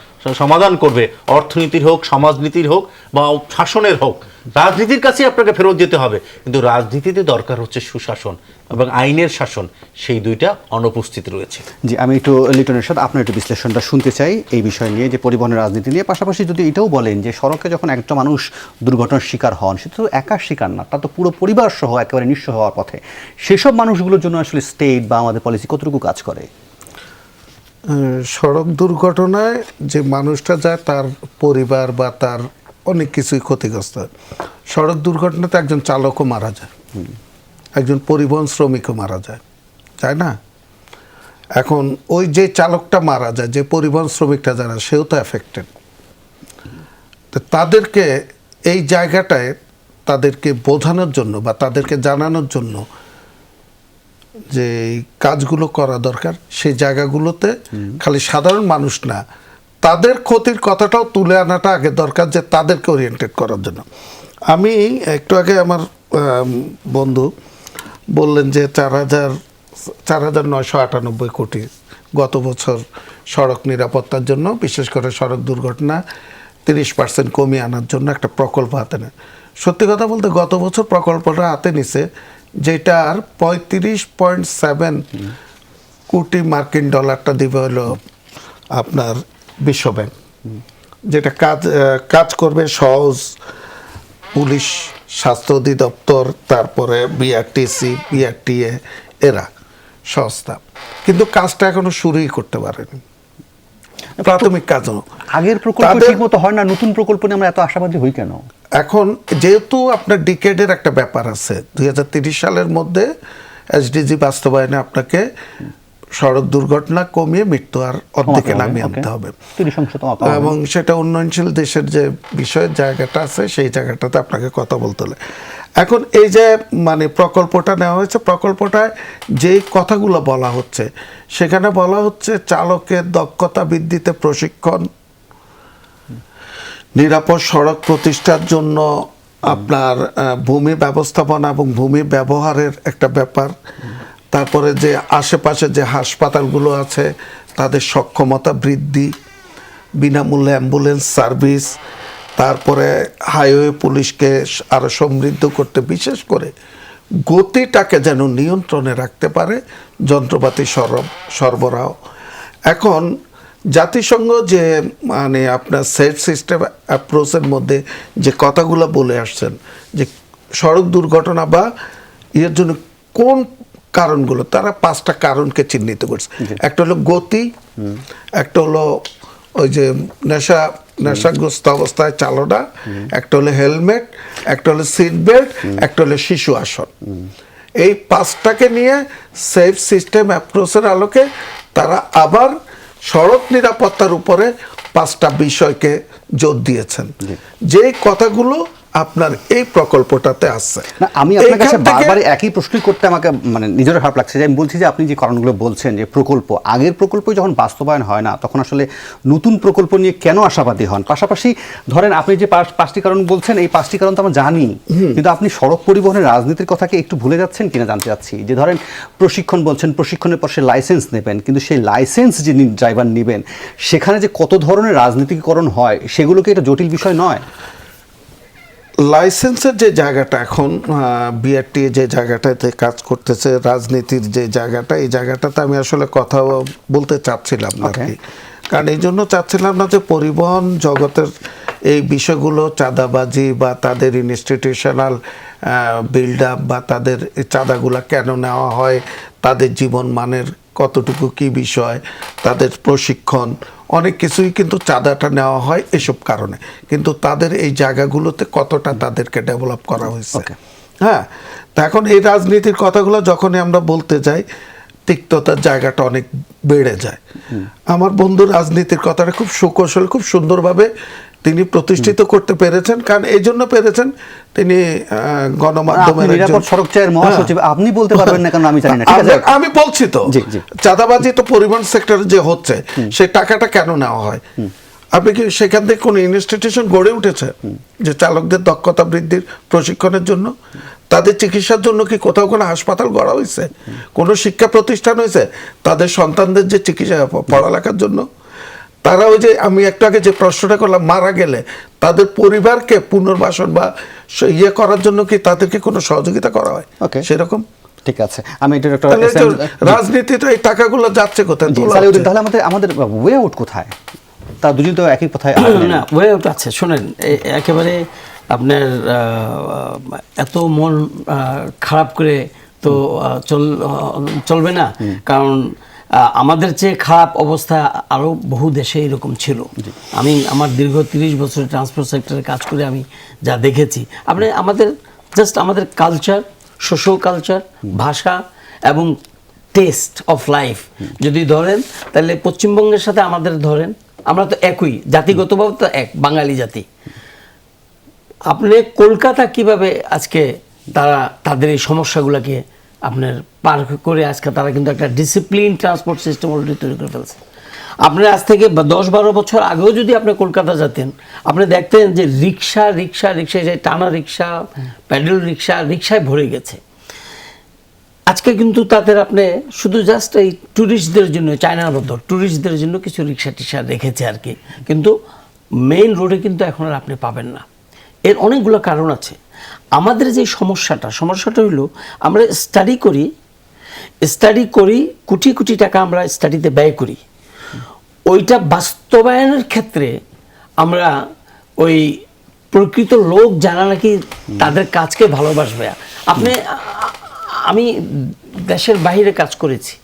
সমাধান করবে, অর্থনীতির হোক, সমাজনীতির হোক বা শাসনের হোক, রাজনীতির কাছেই আপনাকে ফেরত যেতে হবে। কিন্তু রাজনীতিতে দরকার হচ্ছে সুশাসন এবং আইনের শাসন, সেই দুইটা অনুপস্থিত রয়েছে। জি, আমি একটু লিটনের সাথে আপনার একটু বিশ্লেষণটা শুনতে চাই এই বিষয় নিয়ে, যে পরিবহনের রাজনীতি নিয়ে। পাশাপাশি যদি এটাও বলেন যে সড়কে যখন একটা মানুষ দুর্ঘটনার শিকার হন, সেটা তো একা শিকার না, তা তো পুরো পরিবার সহ একেবারে নিঃস্ব হওয়ার পথে। সেসব মানুষগুলোর জন্য আসলে স্টেট বা আমাদের পলিসি কতটুকু কাজ করে? সড়ক দুর্ঘটনায় যে মানুষটা যায় তার পরিবার বা তার অনেক কিছুই ক্ষতিগ্রস্ত হয়। সড়ক দুর্ঘটনাতে একজন চালকও মারা যায়, একজন পরিবহন শ্রমিকও মারা যায়, তাই না? এখন ওই যে চালকটা মারা যায়, যে পরিবহন শ্রমিকটা যারা, সেও তো এফেক্টেড। তো তাদেরকে এই জায়গাটায় তাদেরকে বোঝানোর জন্য বা তাদেরকে জানানোর জন্য যে কাজগুলো করা দরকার, সেই জায়গাগুলোতে খালি সাধারণ মানুষ না, তাদের ক্ষতির কথাটাও তুলে আনাটা আগে দরকার, যে তাদেরকে ওরিয়েন্টেড করার জন্য। আমি একটু আগে আমার বন্ধু বললেন যে 4,998 কোটি গত বছর সড়ক নিরাপত্তার জন্য, বিশেষ করে সড়ক দুর্ঘটনা 30% কমিয়ে আনার জন্য একটা প্রকল্প হাতে নেয়। সত্যি কথা বলতে গত বছর প্রকল্পটা হাতে নিছে, যেটার 35.7 কোটি মার্কিন ডলারটা দিবে হলো আপনার বিশ্বব্যাংক, যেটা কাজ করবে সহজ, পুলিশ, স্বাস্থ্য অধিদপ্তর, তারপরে বিআরটিসি, বিআরটিএ, এরা সংস্থা। কিন্তু কাজটা এখনো শুরুই করতে পারেনি, প্রাথমিক কাজও। আগের প্রকল্প তাদের- ঠিক মতো হয় না, নতুন প্রকল্প নিয়ে আমরা এত আশাবাদী হই কেন? এখন যেহেতু আপনার ডিকেডের একটা ব্যাপার আছে, 2030 সালের মধ্যে এসডিজি বাস্তবায়নে আপনাকে সড়ক দুর্ঘটনা কমিয়ে মৃত্যু আর অর্ধেকে নামিয়ে আনতে হবে, 30% এবং সেটা উন্নয়নশীল দেশের যে বিষয়ের জায়গাটা আছে সেই জায়গাটাতে আপনাকে কথা বলতে হলে। এখন এই যে মানে প্রকল্পটা নেওয়া হয়েছে, প্রকল্পটায় যেই কথাগুলো বলা হচ্ছে সেখানে বলা হচ্ছে চালকের দক্ষতা বৃদ্ধিতে প্রশিক্ষণ, নিরাপদ সড়ক প্রতিষ্ঠার জন্য আপনার ভূমি ব্যবস্থাপনা এবং ভূমি ব্যবহারের একটা ব্যাপার, তারপরে যে আশেপাশে যে হাসপাতালগুলো আছে তাদের সক্ষমতা বৃদ্ধি, বিনামূল্যে অ্যাম্বুলেন্স সার্ভিস, তারপরে হাইওয়ে পুলিশকে আরও সমৃদ্ধ করতে, বিশেষ করে গতিটাকে যেন নিয়ন্ত্রণে রাখতে পারে যন্ত্রপাতি সরবরাহ। এখন জাতিসংঘ যে মানে আপনার সেফ সিস্টেম অ্যাপ্রোচের মধ্যে যে কথাগুলো বলে আসছেন যে সড়ক দুর্ঘটনা বা এর জন্য কোন কারণগুলো, তারা 5টা কারণকে চিহ্নিত করছে। একটা হলো গতি, একটা হলো ওই যে নেশাগ্রস্ত অবস্থায় চালনা, একটা হলো হেলমেট, একটা হলো সিট বেল্ট, একটা হলো শিশু আসন। এই 5টাকে নিয়ে সেফ সিস্টেম অ্যাপ্রোচের আলোকে তারা আবার সড়ক নিরাপত্তার উপরে 5টা বিষয়কে জোর দিয়েছেন, যে কথাগুলো আপনার এই প্রকল্পটাতে আছে। না, আমি আপনার কাছে এইখান থেকে- বারবার একই প্রশ্নই করতে আমাকে মানে নিজের খারাপ লাগছে, যে আমি বলছি যে আপনি যে কারণগুলো বলছেন যে প্রকল্প, আগের প্রকল্প যখন বাস্তবায়ন হয় না তখন আসলে নতুন প্রকল্প নিয়ে কেন আশাবাদী হন? পাশাপাশি ধরেন আপনি যে 5টি কারণ বলছেন, এই 5টি কারণ তো আমরা জানি, কিন্তু আপনি সড়ক পরিবহনের রাজনীতির কথাকে একটু ভুলে যাচ্ছেন কিনা জানতে চাচ্ছি। যে ধরেন প্রশিক্ষণ বলছেন, প্রশিক্ষণের পর সে লাইসেন্স নেবেন, কিন্তু সেই লাইসেন্স যিনি ড্রাইভার নেবেন সেখানে যে কত ধরনের রাজনীতিকরণ হয় সেগুলো কি এটা জটিল বিষয় নয়? লাইসেন্সের যে জায়গাটা এখন বিআরটি যে জায়গাটাতে কাজ করতেছে, রাজনীতির যে জায়গাটা, এই জায়গাটাতে আমি আসলে কথা বলতে চাচ্ছিলাম না আর কি। কারণ এই জন্য চাচ্ছিলাম না যে পরিবহন জগতের এই বিষয়গুলো, চাঁদাবাজি বা তাদের ইনস্টিটিউশনাল বিল্ড আপ বা তাদের চাঁদাগুলা কেন নেওয়া হয়, তাদের জীবন মানের কতটুকু কি বিষয়, তাদের প্রশিক্ষণ, অনেক কিছুই কিন্তু চাঁদাটা নেওয়া হয় এসব কারণে, কিন্তু তাদের এই জায়গাগুলোতে কতটা তাদেরকে ডেভেলপ করা হয়েছে। হ্যাঁ, তা এখন এই রাজনীতির কথাগুলো যখনই আমরা বলতে যাই তিক্ততার জায়গাটা অনেক বেড়ে যায়। আমার বন্ধু রাজনীতির কথাটা খুব সুকৌশল, খুব সুন্দরভাবে তিনি প্রতিষ্ঠিত করতে পেরেছেন। কারণ এই জন্য পেরেছেন, তিনি গণমাধ্যমের নিরাপদ সড়ক চায়ের মহাসচিব, আপনি বলতে পারবেন না কেন আমি জানি না, ঠিক আছে? আমি বলছি তো, জি, জি। চাঁদাবাজি তো পরিবহন সেক্টরে যে হচ্ছে সেই টাকাটা কেন নেওয়া হয়? আপনি কি সেখান থেকে কোনো ইনস্টিটিউশন গড়ে উঠেছে যে চালকদের দক্ষতা বৃদ্ধির প্রশিক্ষণের জন্য, তাদের চিকিৎসার জন্য কি কোথাও কোনো হাসপাতাল গড়া হয়েছে, কোনো শিক্ষা প্রতিষ্ঠান হয়েছে তাদের সন্তানদের যে চিকিৎসা পড়ালেখার জন্য? তারা ওই যে আমি একটু আগে যে প্রশ্নটা করলাম, মারা গেলে তাদের পরিবারকে পুনর্বাসন বা ইয়ে করার জন্য কি তাদেরকে কোনো সহযোগিতা করা হয়? Okay. সেরকম ঠিক আছে, আমি এটা একটা তাহলে তো রাজনীতিতে এই টাকাগুলো যাচ্ছে কোথায়? তোলা সালিউদ্দিন, হচ্ছে। তাহলে আমাদের ওয়ে আউট কোথায়? তা দুজন তো একই কথায় আসবেন না, ওয়ে আউট আছে। শোনেন, একেবারে আপনার এত মন খারাপ করে তো চলবে না। কারণ আমাদের চেয়ে খারাপ অবস্থা আরও বহু দেশে এরকম ছিল। আমি আমার দীর্ঘ 30 বছরের ট্রান্সপোর্ট সেক্টরে কাজ করে আমি যা দেখেছি, আপনি আমাদের কালচার, সোশ্যাল কালচার, ভাষা এবং টেস্ট অফ লাইফ যদি ধরেন, তাহলে পশ্চিমবঙ্গের সাথে আমাদের ধরেন, আমরা তো একই, জাতিগতভাবে তো এক, বাঙালি জাতি। আপনি কলকাতা কিভাবে আজকে তারা তাদের এই সমস্যাগুলোকে আপনার পার করে আজকে তারা কিন্তু একটা ডিসিপ্লিন ট্রান্সপোর্ট সিস্টেম অলরেডি তৈরি করে ফেলছে। আপনি আজ থেকে 10-12 বছর আগেও যদি আপনি কলকাতা যেতেন, আপনি দেখতেন যে রিক্সা যে টানা রিক্সা, প্যাডেল রিক্সায় ভরে গেছে। আজকে কিন্তু তাদের আপনি শুধু জাস্ট এই ট্যুরিস্টদের জন্য, চায়নার মতো ট্যুরিস্টদের জন্য কিছু রিক্সা টিক্সা রেখেছে আর কি, কিন্তু মেইন রোডে কিন্তু এখন আর আপনি পাবেন না। এর অনেকগুলো কারণ আছে। আমাদের যে সমস্যাটা হলো, আমরা স্টাডি করি কোটি টাকা আমরা স্টাডিতে ব্যয় করি, ওইটা বাস্তবায়নের ক্ষেত্রে আমরা ওই প্রকৃত লোক যারা নাকি তাদের কাজকে ভালোবাসবে। আমি দেশের বাইরে কাজ করেছি,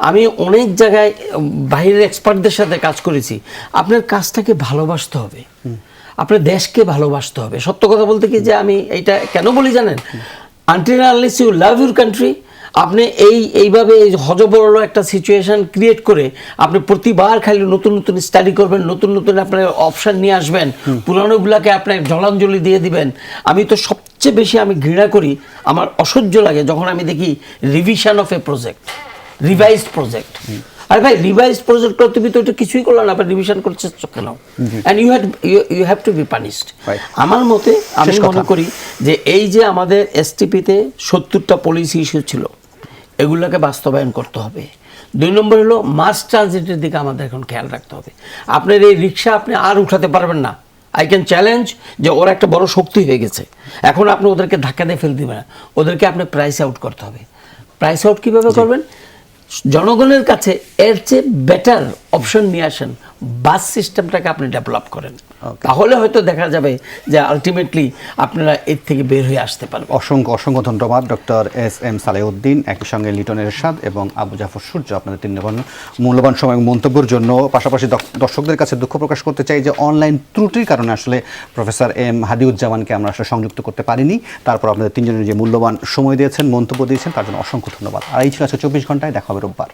আমি অনেক জায়গায় বাইরের এক্সপার্টদের সাথে কাজ করেছি। আপনার কাজটাকে ভালোবাসতে হবে, আপনার দেশকে ভালোবাসতে হবে। সত্য কথা বলতে কি, যে আমি এইটা কেন বলি জানেন, until unless you love your country, আপনি এইভাবে হজবরল একটা সিচুয়েশন ক্রিয়েট করে আপনি প্রতিবার খালি নতুন নতুন স্টাডি করবেন, নতুন নতুন আপনার অপশন নিয়ে আসবেন, পুরানোগুলোকে আপনার জলাঞ্জলি দিয়ে দিবেন। আমি তো সবচেয়ে বেশি আমি ঘৃণা করি, আমার অসহ্য লাগে যখন আমি দেখি revision of A project, revised project. আরে ভাই, রিভাইজড প্রজেক্ট করতে তুমি তো এটা কিছুই করলো না, আবার রিভিশন করছে কেন? And you have to be punished. আমার মতে আমি মনে করি যে এই যে আমাদের এসটিপিতে 70টা পলিসি ইস্যু ছিল, এগুলোকে বাস্তবায়ন করতে হবে। 2 নম্বর হলো মাস ট্রানজিটের দিকে আমাদের এখন খেয়াল রাখতে হবে। আপনার এই রিক্সা আপনি আর উঠাতে পারবেন না, আই ক্যান চ্যালেঞ্জ, যে ওরা একটা বড় শক্তি হয়ে গেছে। এখন আপনি ওদেরকে ধাক্কা দিয়ে ফেল দিবেন না, ওদেরকে আপনি প্রাইস আউট করতে হবে। প্রাইস আউট কীভাবে করবেন? জনগণের কাছে এর চেয়ে বেটার অপশন নিয়ে আসেন, বাস সিস্টেমটাকে আপনি ডেভেলপ করেন, তাহলে হয়তো দেখা যাবে যে আলটিমেটলি আপনারা এর থেকে বের হয়ে আসতে পারবেন। অসংখ্য অসংখ্য ধন্যবাদ ডক্টর এস.এম. সালেউদ্দিন, একই সঙ্গে লিটন এরশাদ এবং আবু জাফর সূর্য, আপনাদের 3 মূল্যবান সময় এবং মন্তব্যের জন্য। পাশাপাশি দর্শকদের কাছে দুঃখ প্রকাশ করতে চাই যে অনলাইন ত্রুটির কারণে আসলে প্রফেসর এম হাদিউজ্জামানকে আমরা আসলে সংযুক্ত করতে পারিনি। তারপর আপনাদের 3 জনের যে মূল্যবান সময় দিয়েছেন, মন্তব্য দিয়েছেন, তার জন্য অসংখ্য ধন্যবাদ। আর এই ছিল 24 ঘন্টায়, দেখা হবে রোববার।